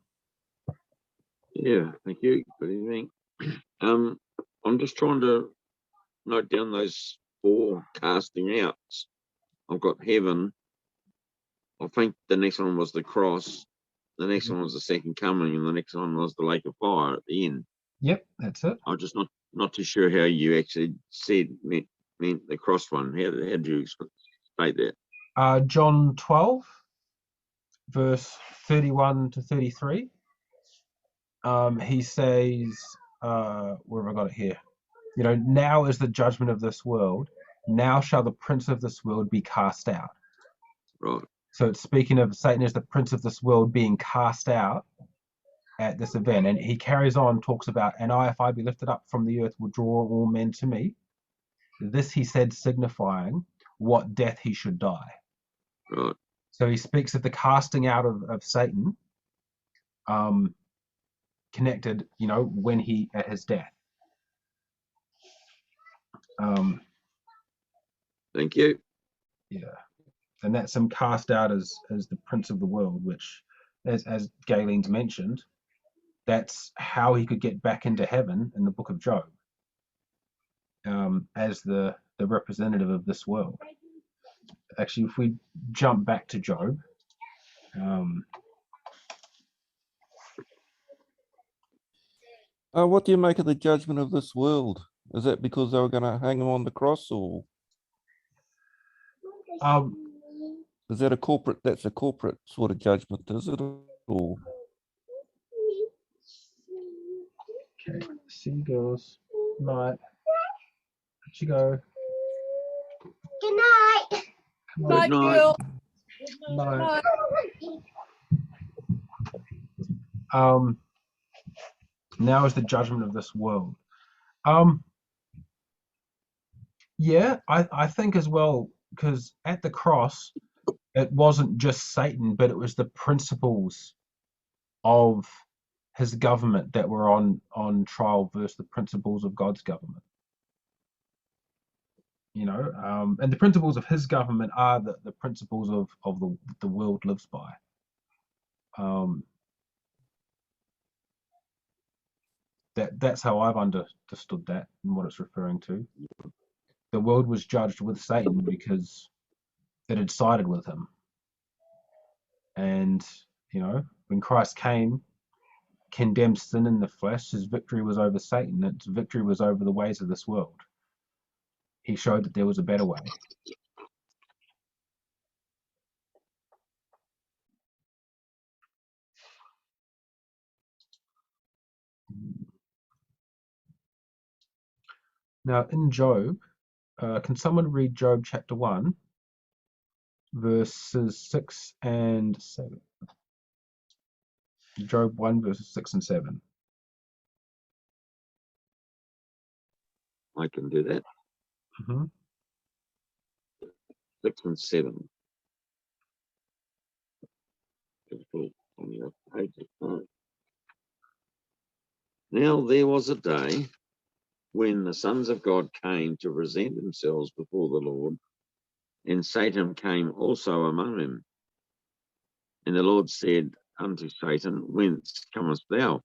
Yeah, thank you. Good evening. I'm just trying to note down those 4 casting outs. I've got heaven. I think the next one was the cross. The next one was the second coming, and the next one was the lake of fire at the end. Yep, that's it. I'm just not too sure how you actually said meant the cross one. How did you state that? John 12, verse 31 to 33. He says, where have I got it here? Now is the judgment of this world. Now shall the prince of this world be cast out. Right. So it's speaking of Satan as the prince of this world being cast out at this event. And he carries on, talks about, and I, if I be lifted up from the earth, will draw all men to me. This he said, signifying what death he should die. Right. So he speaks of the casting out of Satan, connected, when he at his death. Thank you. Yeah, and that's him cast out as the prince of the world, which, as Galen's mentioned, that's how he could get back into heaven in the book of Job, as the representative of this world. Actually, if we jump back to Job, what do you make of the judgment of this world? Is that because they were going to hang him on the cross, or is that that's a corporate sort of judgment, is it? Or okay, seagulls, night. Where'd you go? Good night. Good night. Night. Now is the judgment of this world. Yeah, I think as well, because at the cross, it wasn't just Satan, but it was the principles of his government that were on trial versus the principles of God's government. And the principles of his government are the principles of the world lives by. That's how I've understood that and what it's referring to. The world was judged with Satan because that had sided with him. And, you know, when Christ came, condemned sin in the flesh, his victory was over Satan. Its victory was over the ways of this world. He showed that there was a better way. Now, in Job, can someone read Job chapter 1, verses 6 and 7? Job 1, verses 6 and 7. I can do that. Mm-hmm. 6 and 7. On the other page. Now there was a day when the sons of God came to present themselves before the Lord, and Satan came also among them. And the Lord said unto Satan, Whence comest thou?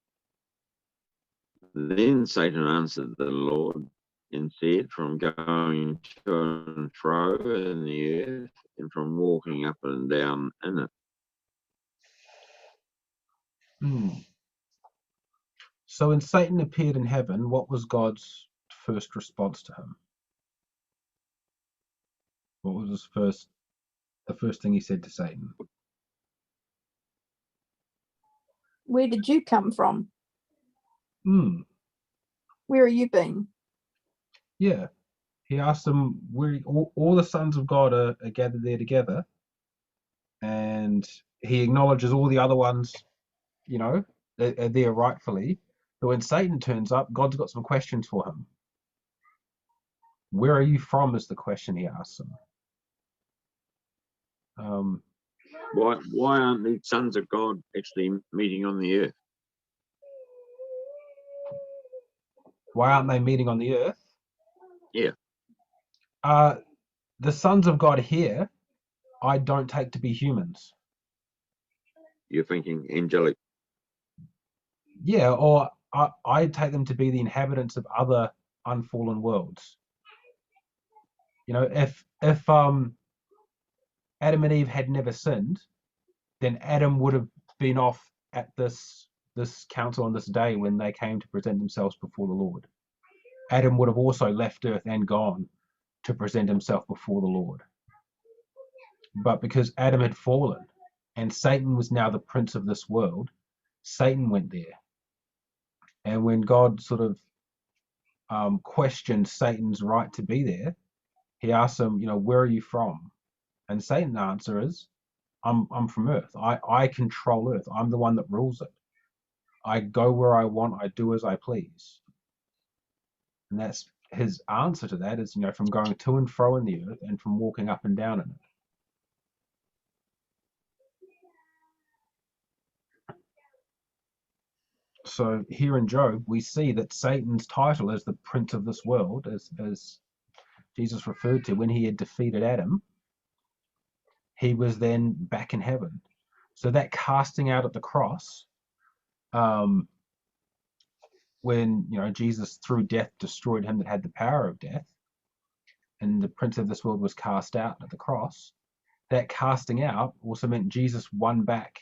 Then Satan answered the Lord and said, From going to and fro in the earth, and from walking up and down in it. So when Satan appeared in heaven, what was God's first response to him? What was the first thing he said to Satan? Where did you come from? Where have you been? Yeah. He asked him where all the sons of God are gathered there together, and he acknowledges all the other ones, you know, are there rightfully. But when Satan turns up, God's got some questions for him. Where are you from is the question he asks him. Why aren't the sons of God actually meeting on the earth? Why aren't they meeting on the earth? Yeah. The sons of God here, I don't take to be humans. You're thinking angelic. Yeah, or I take them to be the inhabitants of other unfallen worlds. You know, if Adam and Eve had never sinned, then Adam would have been off at this council on this day when they came to present themselves before the Lord. Adam would have also left earth and gone to present himself before the Lord. But because Adam had fallen and Satan was now the prince of this world, Satan went there. And when God sort of questioned Satan's right to be there, he asked him, you know, where are you from? And Satan's answer is, I'm from earth. I control earth. I'm the one that rules it. I go where I want. I do as I please. And that's his answer to that is, you know, from going to and fro in the earth and from walking up and down in it. So here in Job, we see that Satan's title as the prince of this world, as Jesus referred to when he had defeated Adam, he was then back in heaven. So that casting out at the cross, when, you know, Jesus through death destroyed him that had the power of death, and the prince of this world was cast out at the cross, that casting out also meant Jesus won back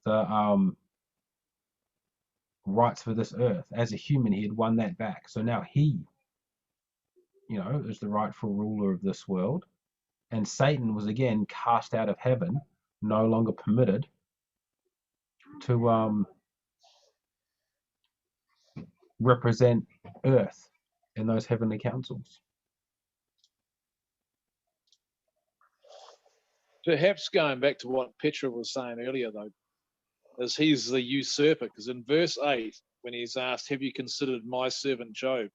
the rights for this earth. As a human, he had won that back. So now he, you know, is the rightful ruler of this world. And Satan was again cast out of heaven, no longer permitted to represent earth in those heavenly councils. Perhaps going back to what Petra was saying earlier, though, is he's the usurper, because in verse 8, when he's asked, have you considered my servant Job?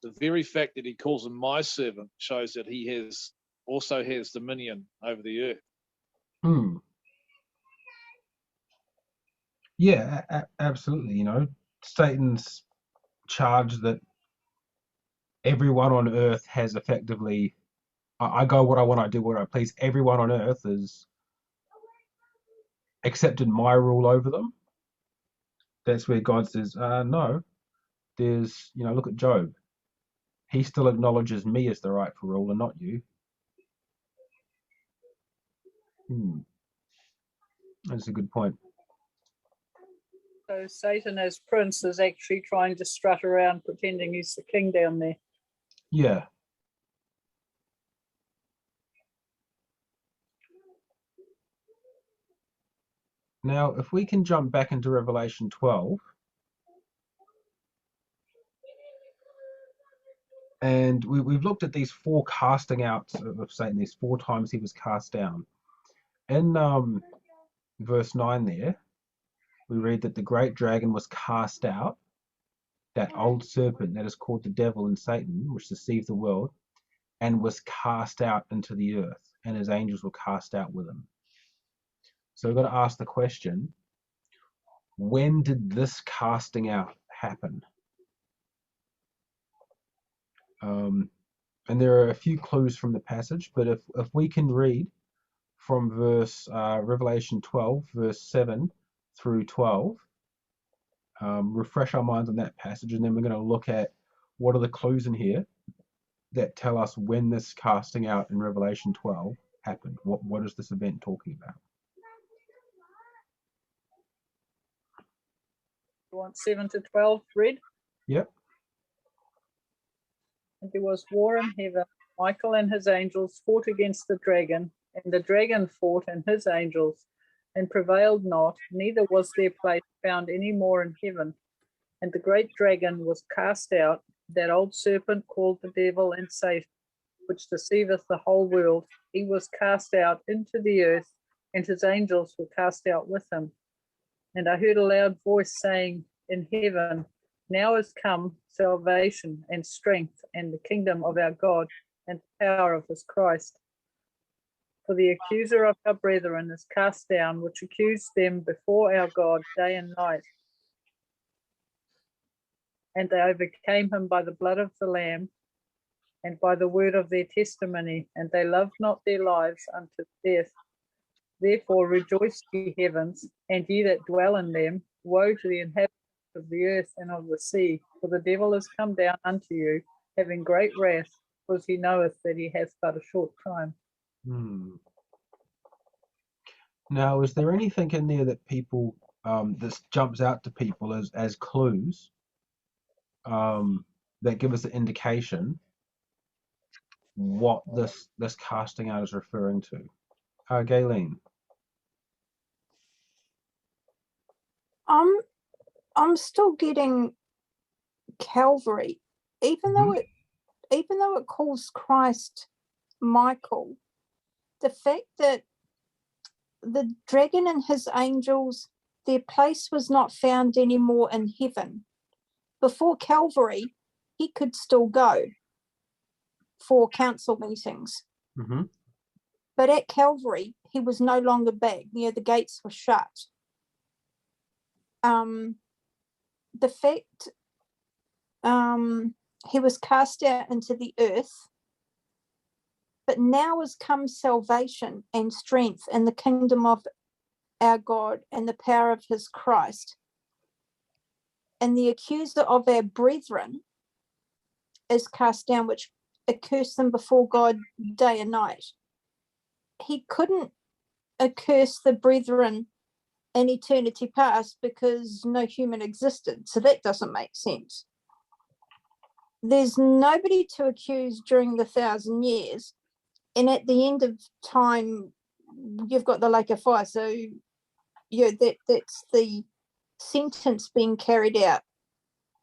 The very fact that he calls him my servant shows that he also has dominion over the earth. Yeah, absolutely. You know, Satan's charge that everyone on earth has effectively, I go what I want, I do what I please. Everyone on earth has accepted my rule over them. That's where God says, no, there's, you know, look at Job. He still acknowledges me as the rightful ruler, not you. That's a good point. So Satan as prince is actually trying to strut around pretending he's the king down there. Yeah. Now, if we can jump back into Revelation 12, and we've looked at these 4 casting outs of Satan, these 4 times he was cast down. In verse 9 there, we read that the great dragon was cast out, that old serpent that is called the devil and Satan, which deceived the world, and was cast out into the earth, and his angels were cast out with him. So we've got to ask the question, when did this casting out happen? And there are a few clues from the passage, but if we can read from Revelation 12, verse 7 through 12, refresh our minds on that passage, and then we're going to look at what are the clues in here that tell us when this casting out in Revelation 12 happened. What is this event talking about? You want 7 to 12 read? Yep. And there was war in heaven. Michael and his angels fought against the dragon, and the dragon fought and his angels, and prevailed not, neither was their place found any more in heaven. And the great dragon was cast out, that old serpent called the devil and Satan, which deceiveth the whole world. He was cast out into the earth, and his angels were cast out with him. And I heard a loud voice saying in heaven, now is come salvation and strength and the kingdom of our God and the power of his Christ. For the accuser of our brethren is cast down, which accused them before our God day and night. And they overcame him by the blood of the Lamb and by the word of their testimony, and they loved not their lives unto death. Therefore rejoice, ye heavens, and ye that dwell in them. Woe to the inhabitants of the earth and of the sea, for the devil is come down unto you, having great wrath, because he knoweth that he hath but a short time. Now, is there anything in there that people, this jumps out to people as clues that give us an indication what this casting out is referring to? Gayleen. I'm still getting Calvary, even though it calls Christ Michael. The fact that the dragon and his angels, their place was not found anymore in heaven. Before Calvary, he could still go for council meetings. But at Calvary, he was no longer back. The gates were shut. The fact he was cast out into the earth, but now has come salvation and strength and the kingdom of our God and the power of his Christ. And the accuser of our brethren is cast down, which accused them before God day and night. He couldn't accuse the brethren in eternity past because no human existed. So that doesn't make sense. There's nobody to accuse during the 1,000 years. And at the end of time, you've got the lake of fire. So that's the sentence being carried out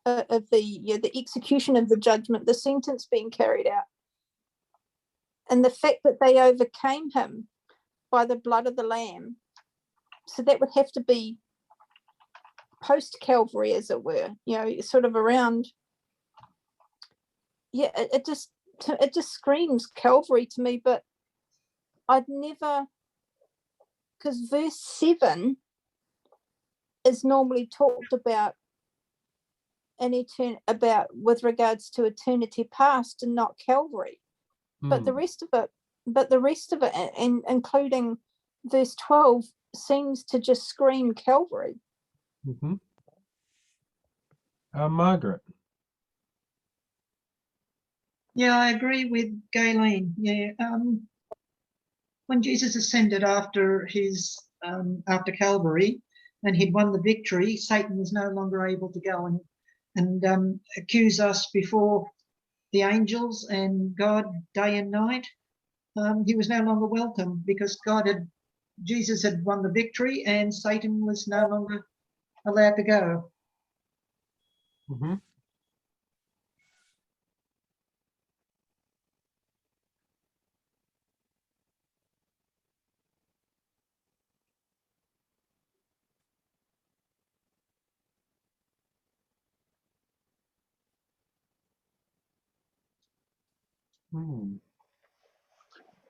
of the execution of the judgment, the sentence being carried out. And the fact that they overcame him by the blood of the Lamb, so that would have to be post-Calvary, as it were, sort of around, it just screams Calvary to me, but I'd never, because verse 7 is normally talked about with regards to eternity past and not Calvary. But the rest of it, and including verse 12, seems to just scream Calvary. Margaret. Yeah, I agree with Gayleen. Yeah, when Jesus ascended after Calvary, and he'd won the victory, Satan was no longer able to go and accuse us before the angels and God day and night. He was no longer welcome because Jesus had won the victory and Satan was no longer allowed to go. Mm-hmm.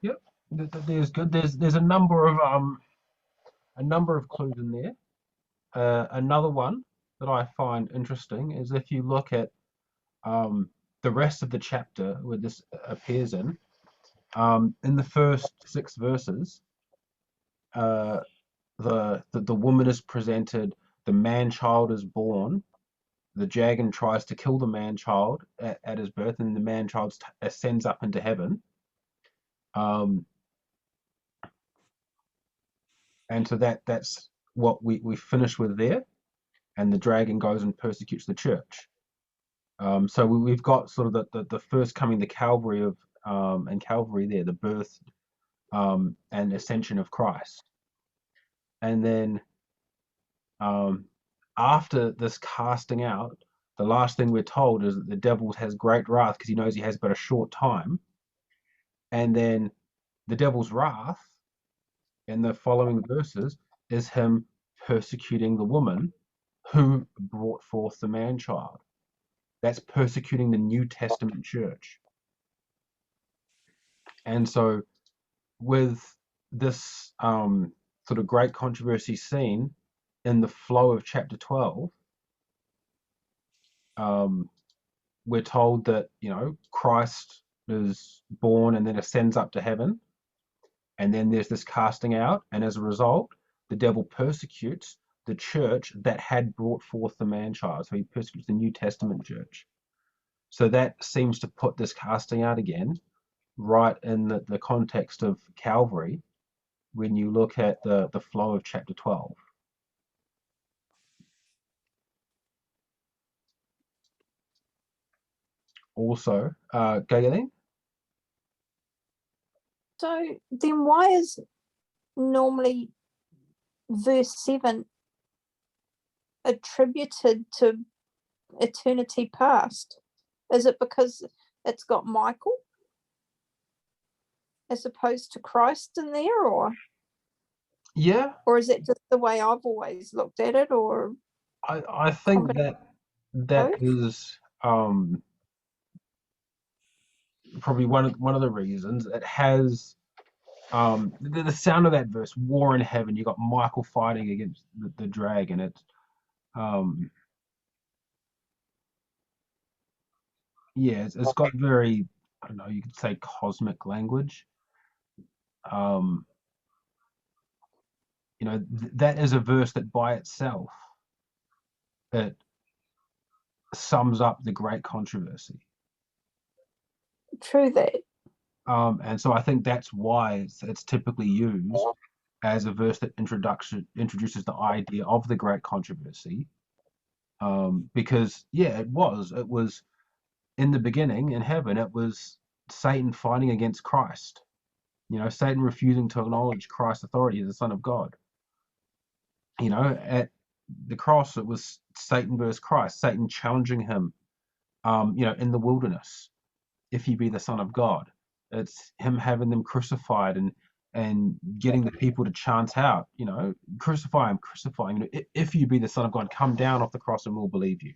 Yep, there's good. There's a number of clues in there. Another one that I find interesting is if you look at the rest of the chapter where this appears in the first 6 verses, the woman is presented, the man-child is born, the dragon tries to kill the man-child at his birth, and the man-child ascends up into heaven. And so that's what we finish with there, and the dragon goes and persecutes the church. So we've got sort of the first coming, the Calvary and Calvary there, the birth and ascension of Christ. And then after this casting out, the last thing we're told is that the devil has great wrath because he knows he has but a short time. And then the devil's wrath in the following verses is him persecuting the woman who brought forth the man-child. That's persecuting the New Testament church. And so with this sort of great controversy seen in the flow of chapter 12, we're told that, Christ is born and then ascends up to heaven. And then there's this casting out. And as a result, the devil persecutes the church that had brought forth the man-child. So he persecutes the New Testament church. So that seems to put this casting out again right in the context of Calvary when you look at the flow of chapter 12. Also, Galen? So then why is normally verse 7 attributed to eternity past? Is it because it's got Michael as opposed to Christ in there, or Yeah, or is it just the way I've always looked at it, or I think that is probably one of the reasons. It has the sound of that verse, war in heaven. You got Michael fighting against the dragon. It's it's got very, I don't know, you could say cosmic language. That is a verse that by itself it sums up the great controversy. true that? And so I think that's why it's typically used as a verse that introduces the idea of the great controversy. Because it was in the beginning in heaven, it was Satan fighting against Christ. Satan refusing to acknowledge Christ's authority as the Son of God. At the cross, it was Satan versus Christ, Satan challenging him, in the wilderness, if he be the Son of God. It's him having them crucified and getting the people to chant out, crucify him, crucify him. If you be the Son of God, come down off the cross and we'll believe you.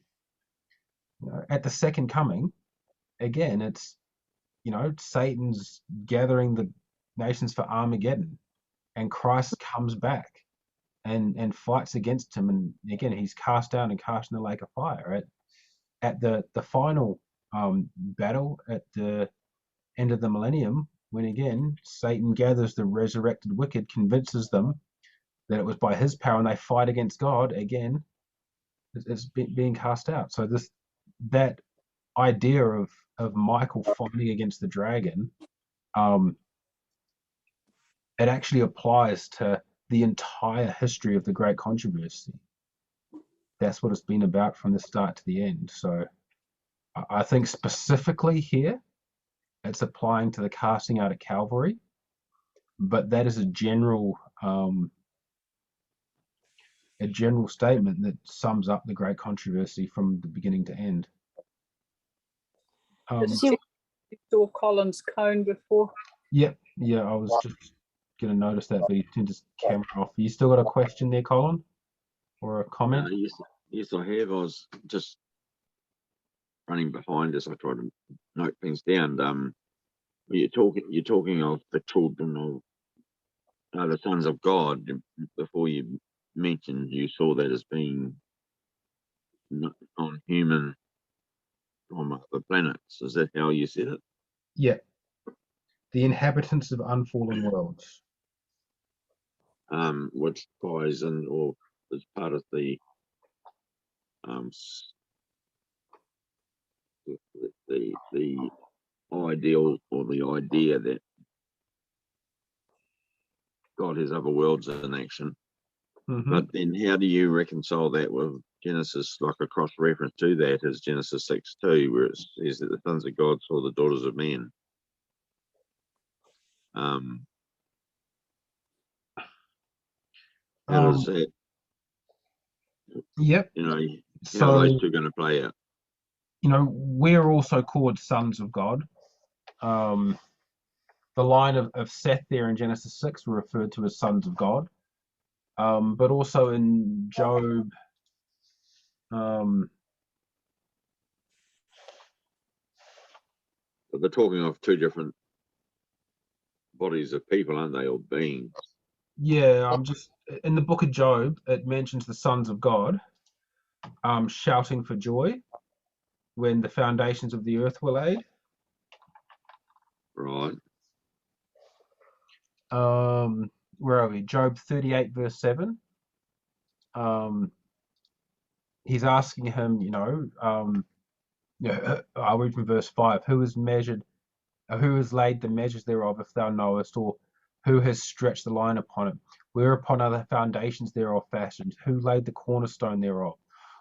At the second coming, again, it's, Satan's gathering the nations for Armageddon, and Christ comes back and fights against him, and again he's cast down and cast in the lake of fire. At the final battle at the end of the millennium, when again Satan gathers the resurrected wicked, convinces them that it was by his power, and they fight against God again, it's being cast out. So that idea of Michael fighting against the dragon it actually applies to the entire history of the Great Controversy. That's what it's been about from the start to the end. So I think specifically here, it's applying to the casting out at Calvary, but that is a general statement that sums up the Great Controversy from the beginning to end. Just check you saw Colin's cone before. Yeah, I was just going to notice that, but you turned his camera off. You still got a question there, Colin, or a comment? Yes, I have. I was just running behind as I tried to note things down. You're talking of the children of the sons of God. Before you mentioned you saw that as being non-human from other planets. Is that how you said it? Yeah. The inhabitants of unfallen worlds. Which ties in or is part of the ideal or the idea that God has other worlds in action. Mm-hmm. But then how do you reconcile that with Genesis, like a cross reference to that is Genesis 6:2, where it says that the sons of God saw the daughters of men. How does that, Yep. how So, are those two going to play out? We're also called sons of God. The line of Seth there in Genesis 6 were referred to as sons of God. But also in Job, But they're talking of two different bodies of people, aren't they, or beings? yeah, I'm just in the book of Job, it mentions the sons of God shouting for joy when the foundations of the earth were laid. Right. Where are we? Job 38 verse 7. He's asking him, I'll read from verse 5. Who has laid the measures thereof, if thou knowest, or who has stretched the line upon it? Whereupon are the foundations thereof fashioned? Who laid the cornerstone thereof?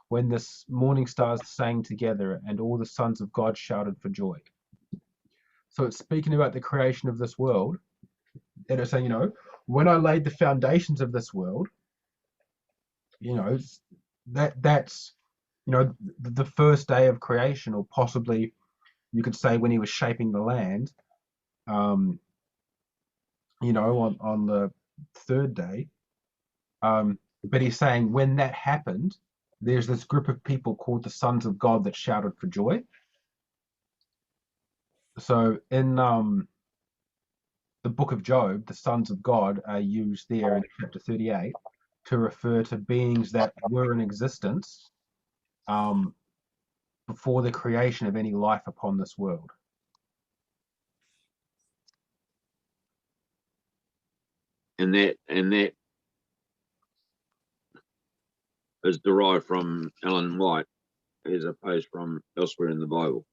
When the morning stars sang together, and all the sons of God shouted for joy. So it's speaking about the creation of this world, and it's saying, when I laid the foundations of this world, that's the first day of creation, or possibly you could say when he was shaping the land, on the third day. But he's saying when that happened, there's this group of people called the sons of God that shouted for joy. So in the book of Job, the sons of God are used there in chapter 38 to refer to beings that were in existence before the creation of any life upon this world. And that is derived from Ellen White as opposed from elsewhere in the Bible.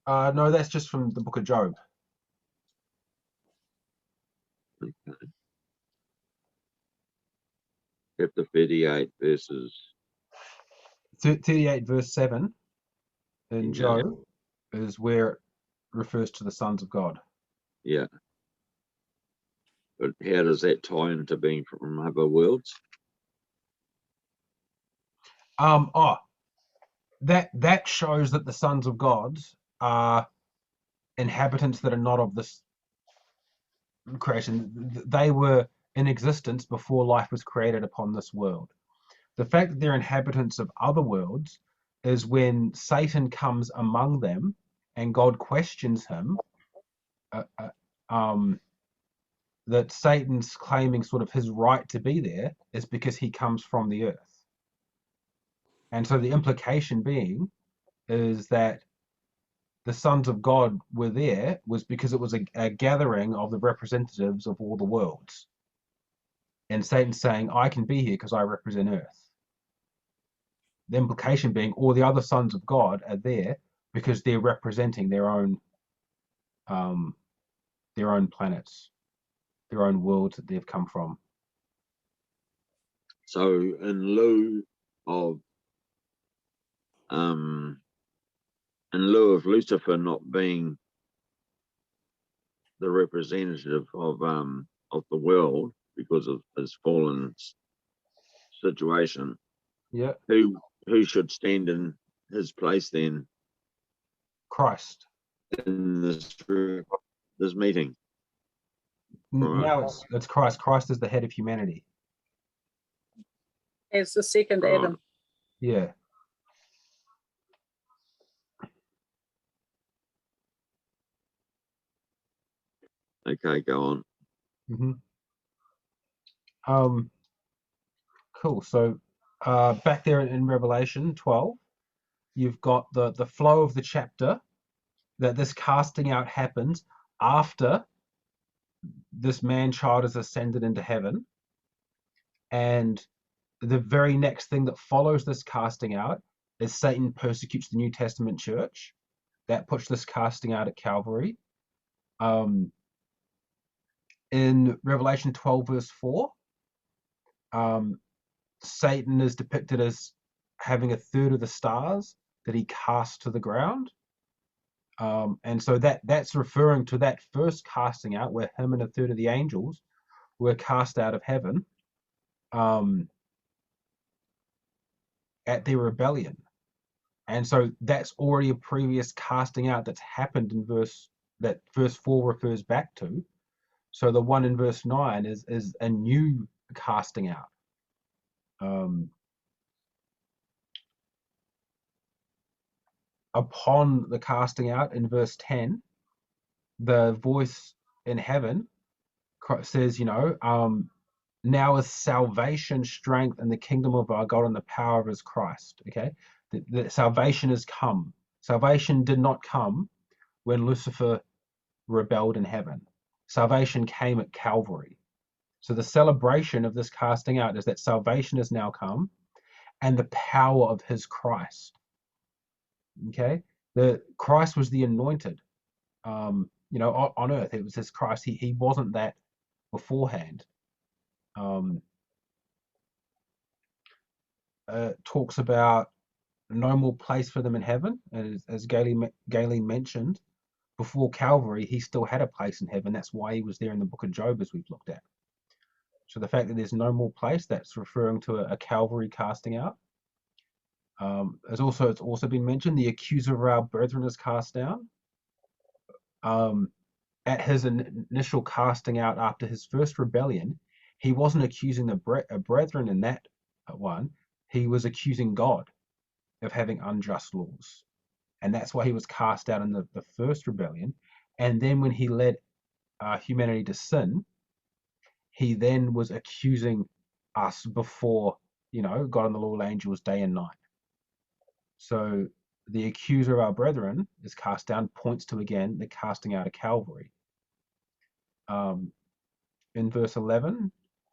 No, that's just from the book of Job. Okay. Chapter 38 verses 38 verse 7 in Job is where it refers to the sons of God. Yeah. But how does that tie into being from other worlds? That shows that the sons of God are inhabitants that are not of this creation. They were in existence before life was created upon this world. The fact that they're inhabitants of other worlds is when Satan comes among them and God questions him, that Satan's claiming sort of his right to be there is because he comes from the earth. And so the implication being is that the sons of God were there was because it was a gathering of the representatives of all the worlds. And Satan's saying, I can be here because I represent earth. The implication being all the other sons of God are there because they're representing their own planets. their own worlds that they've come from. So in lieu of Lucifer not being the representative of the world because of his fallen situation, Yeah, who should stand in his place then Christ. in this meeting? Now it's Christ. Christ is the head of humanity. As the second Right. Adam. Yeah. Okay, go on. Cool. So back there in Revelation 12, you've got the flow of the chapter, that this casting out happens after this man-child has ascended into heaven. And the very next thing that follows this casting out is Satan persecutes the New Testament church. That puts this casting out at Calvary. In Revelation 12, verse 4, Satan is depicted as having a third of the stars that he cast to the ground. And so that's referring to that first casting out where him and a third of the angels were cast out of heaven at their rebellion. And so that's already a previous casting out that's happened in verse 4 refers back to. So the one in verse 9 is a new casting out. Upon the casting out in verse 10, the voice in heaven says, now is salvation, strength, and the kingdom of our God and the power of his Christ. Okay, the salvation has come. Salvation did not come when Lucifer rebelled in heaven. Salvation came at Calvary. So the celebration of this casting out is that salvation has now come, and the power of his Christ. Okay, the Christ was the anointed. On earth it was his Christ. He wasn't that beforehand. Talks about no more place for them in heaven, as Galen mentioned. Before Calvary, he still had a place in heaven. That's why he was there in the book of Job, as we've looked at. So the fact that there's no more place, that's referring to a Calvary casting out. It's also been mentioned the accuser of our brethren is cast down. At his initial casting out after his first rebellion, he wasn't accusing the brethren in that one. He was accusing God of having unjust laws. And that's why he was cast out in the first rebellion. And then when he led humanity to sin, he then was accusing us before, God and the Lord angels day and night. So the accuser of our brethren is cast down, points to, again, the casting out of Calvary. In verse 11,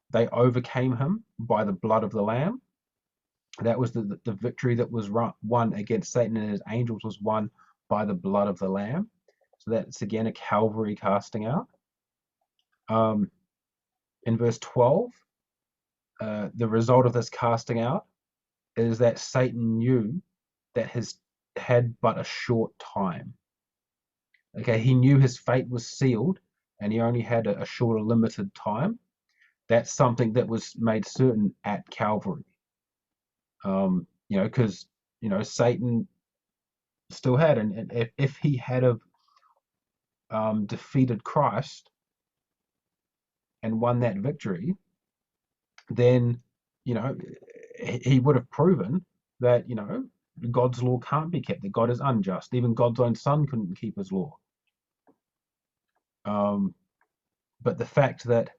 they overcame him by the blood of the Lamb. That was the victory that was won against Satan and his angels was won by the blood of the Lamb. So that's, again, a Calvary casting out. In verse 12, the result of this casting out is that Satan knew that his had but a short time. Okay, he knew his fate was sealed and he only had a shorter, limited time. That's something that was made certain at Calvary. Because Satan still had, and if he had have defeated Christ and won that victory, then he would have proven that God's law can't be kept, that God is unjust. Even God's own son couldn't keep his law. But the fact that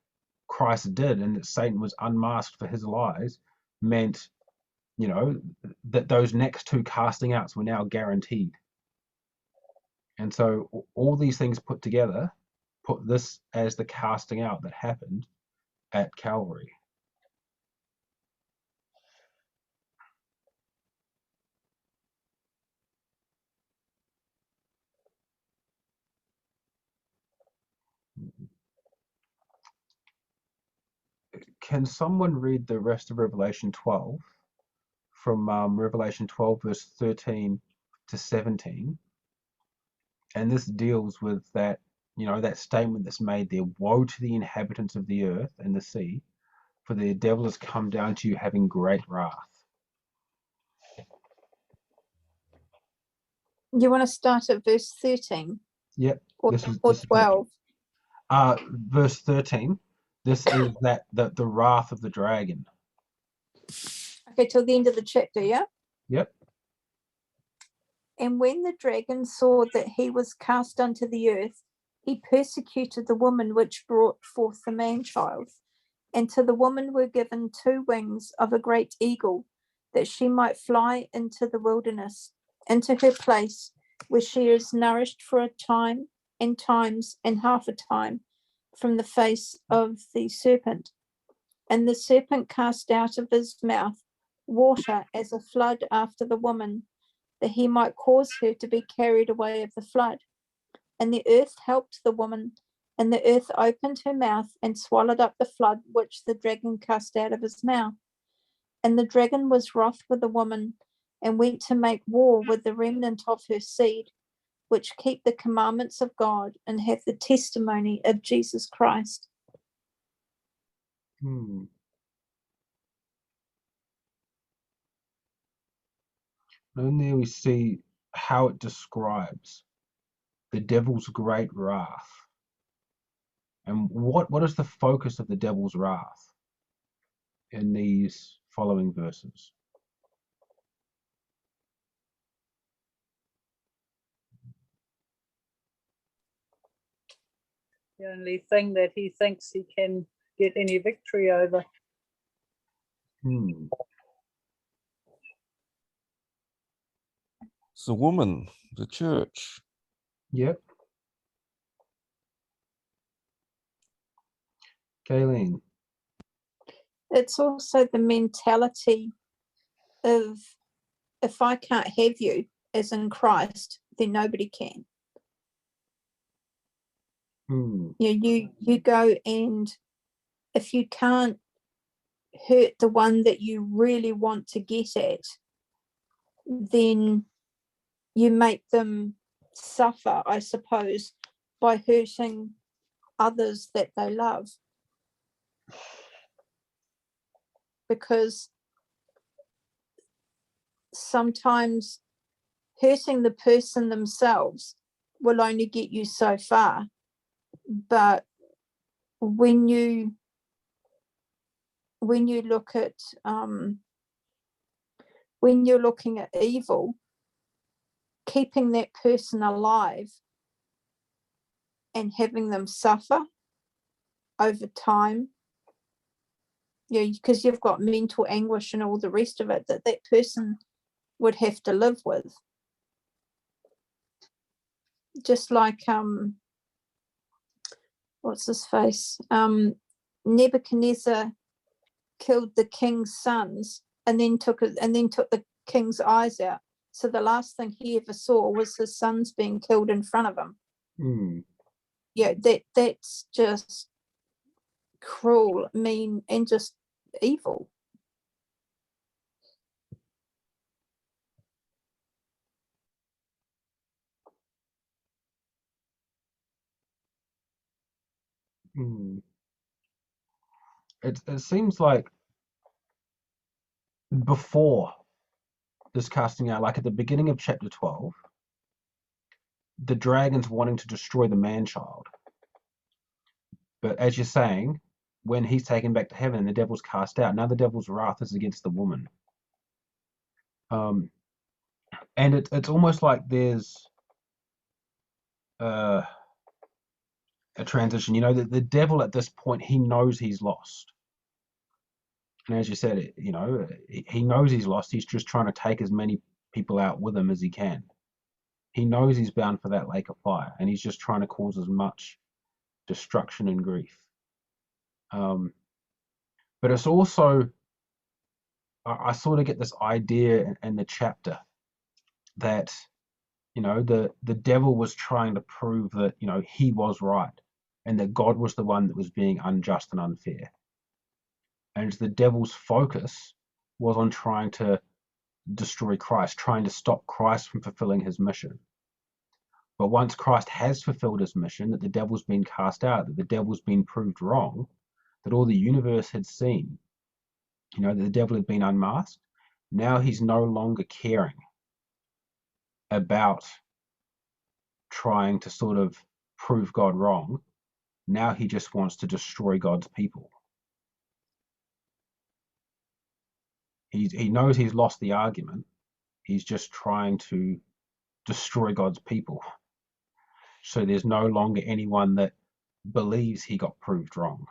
Christ did and that Satan was unmasked for his lies meant that those next two casting outs were now guaranteed. And so all these things put together put this as the casting out that happened at Calvary. Can someone read the rest of Revelation 12 from Revelation 12 verse 13 to 17? And this deals with that, that statement that's made there: woe to the inhabitants of the earth and the sea, for the devil has come down to you having great wrath. You want to start at verse 13? Yep. Or, This is 12? Verse 13. This is that the wrath of the dragon. Okay, till the end of the chapter, yeah? Yep. And when the dragon saw that he was cast unto the earth, he persecuted the woman which brought forth the man-child. And to the woman were given 2 wings of a great eagle, that she might fly into the wilderness, into her place, where she is nourished for a time, and times, and half a time, from the face of the serpent. And the serpent cast out of his mouth water as a flood after the woman, that he might cause her to be carried away of the flood. And the earth helped the woman, and the earth opened her mouth and swallowed up the flood which the dragon cast out of his mouth. And the dragon was wroth with the woman, and went to make war with the remnant of her seed, which keep the commandments of God and have the testimony of Jesus Christ. And there we see how it describes the devil's great wrath. And what is the focus of the devil's wrath in these following verses? The only thing that he thinks he can get any victory over. It's the woman, the church. Yep. Kayleen. It's also the mentality of, if I can't have you as in Christ, then nobody can. You go, and if you can't hurt the one that you really want to get at, then you make them suffer, I suppose, by hurting others that they love. Because sometimes hurting the person themselves will only get you so far. But when you look at when you're looking at evil, keeping that person alive and having them suffer over time, because you've got mental anguish and all the rest of it that person would have to live with. Just like what's his face? Nebuchadnezzar killed the king's sons and then took the king's eyes out. So the last thing he ever saw was his sons being killed in front of him. That's just cruel, mean, and just evil. It seems like before this casting out, like at the beginning of chapter 12, the dragon's wanting to destroy the man-child. But as you're saying, when he's taken back to heaven and the devil's cast out, now the devil's wrath is against the woman. And it's almost like there's a transition. The devil at this point, he knows he's lost. And as you said, he knows he's lost. He's just trying to take as many people out with him as he can. He knows he's bound for that lake of fire, and he's just trying to cause as much destruction and grief. But it's also, I sort of get this idea in the chapter that, the devil was trying to prove that, he was right, and that God was the one that was being unjust and unfair. And the devil's focus was on trying to destroy Christ, trying to stop Christ from fulfilling his mission. But once Christ has fulfilled his mission, that the devil's been cast out, that the devil's been proved wrong, that all the universe had seen, that the devil had been unmasked, now he's no longer caring about trying to sort of prove God wrong. Now he just wants to destroy God's people. He knows he's lost the argument. He's just trying to destroy God's people. So there's no longer anyone that believes he got proved wrong.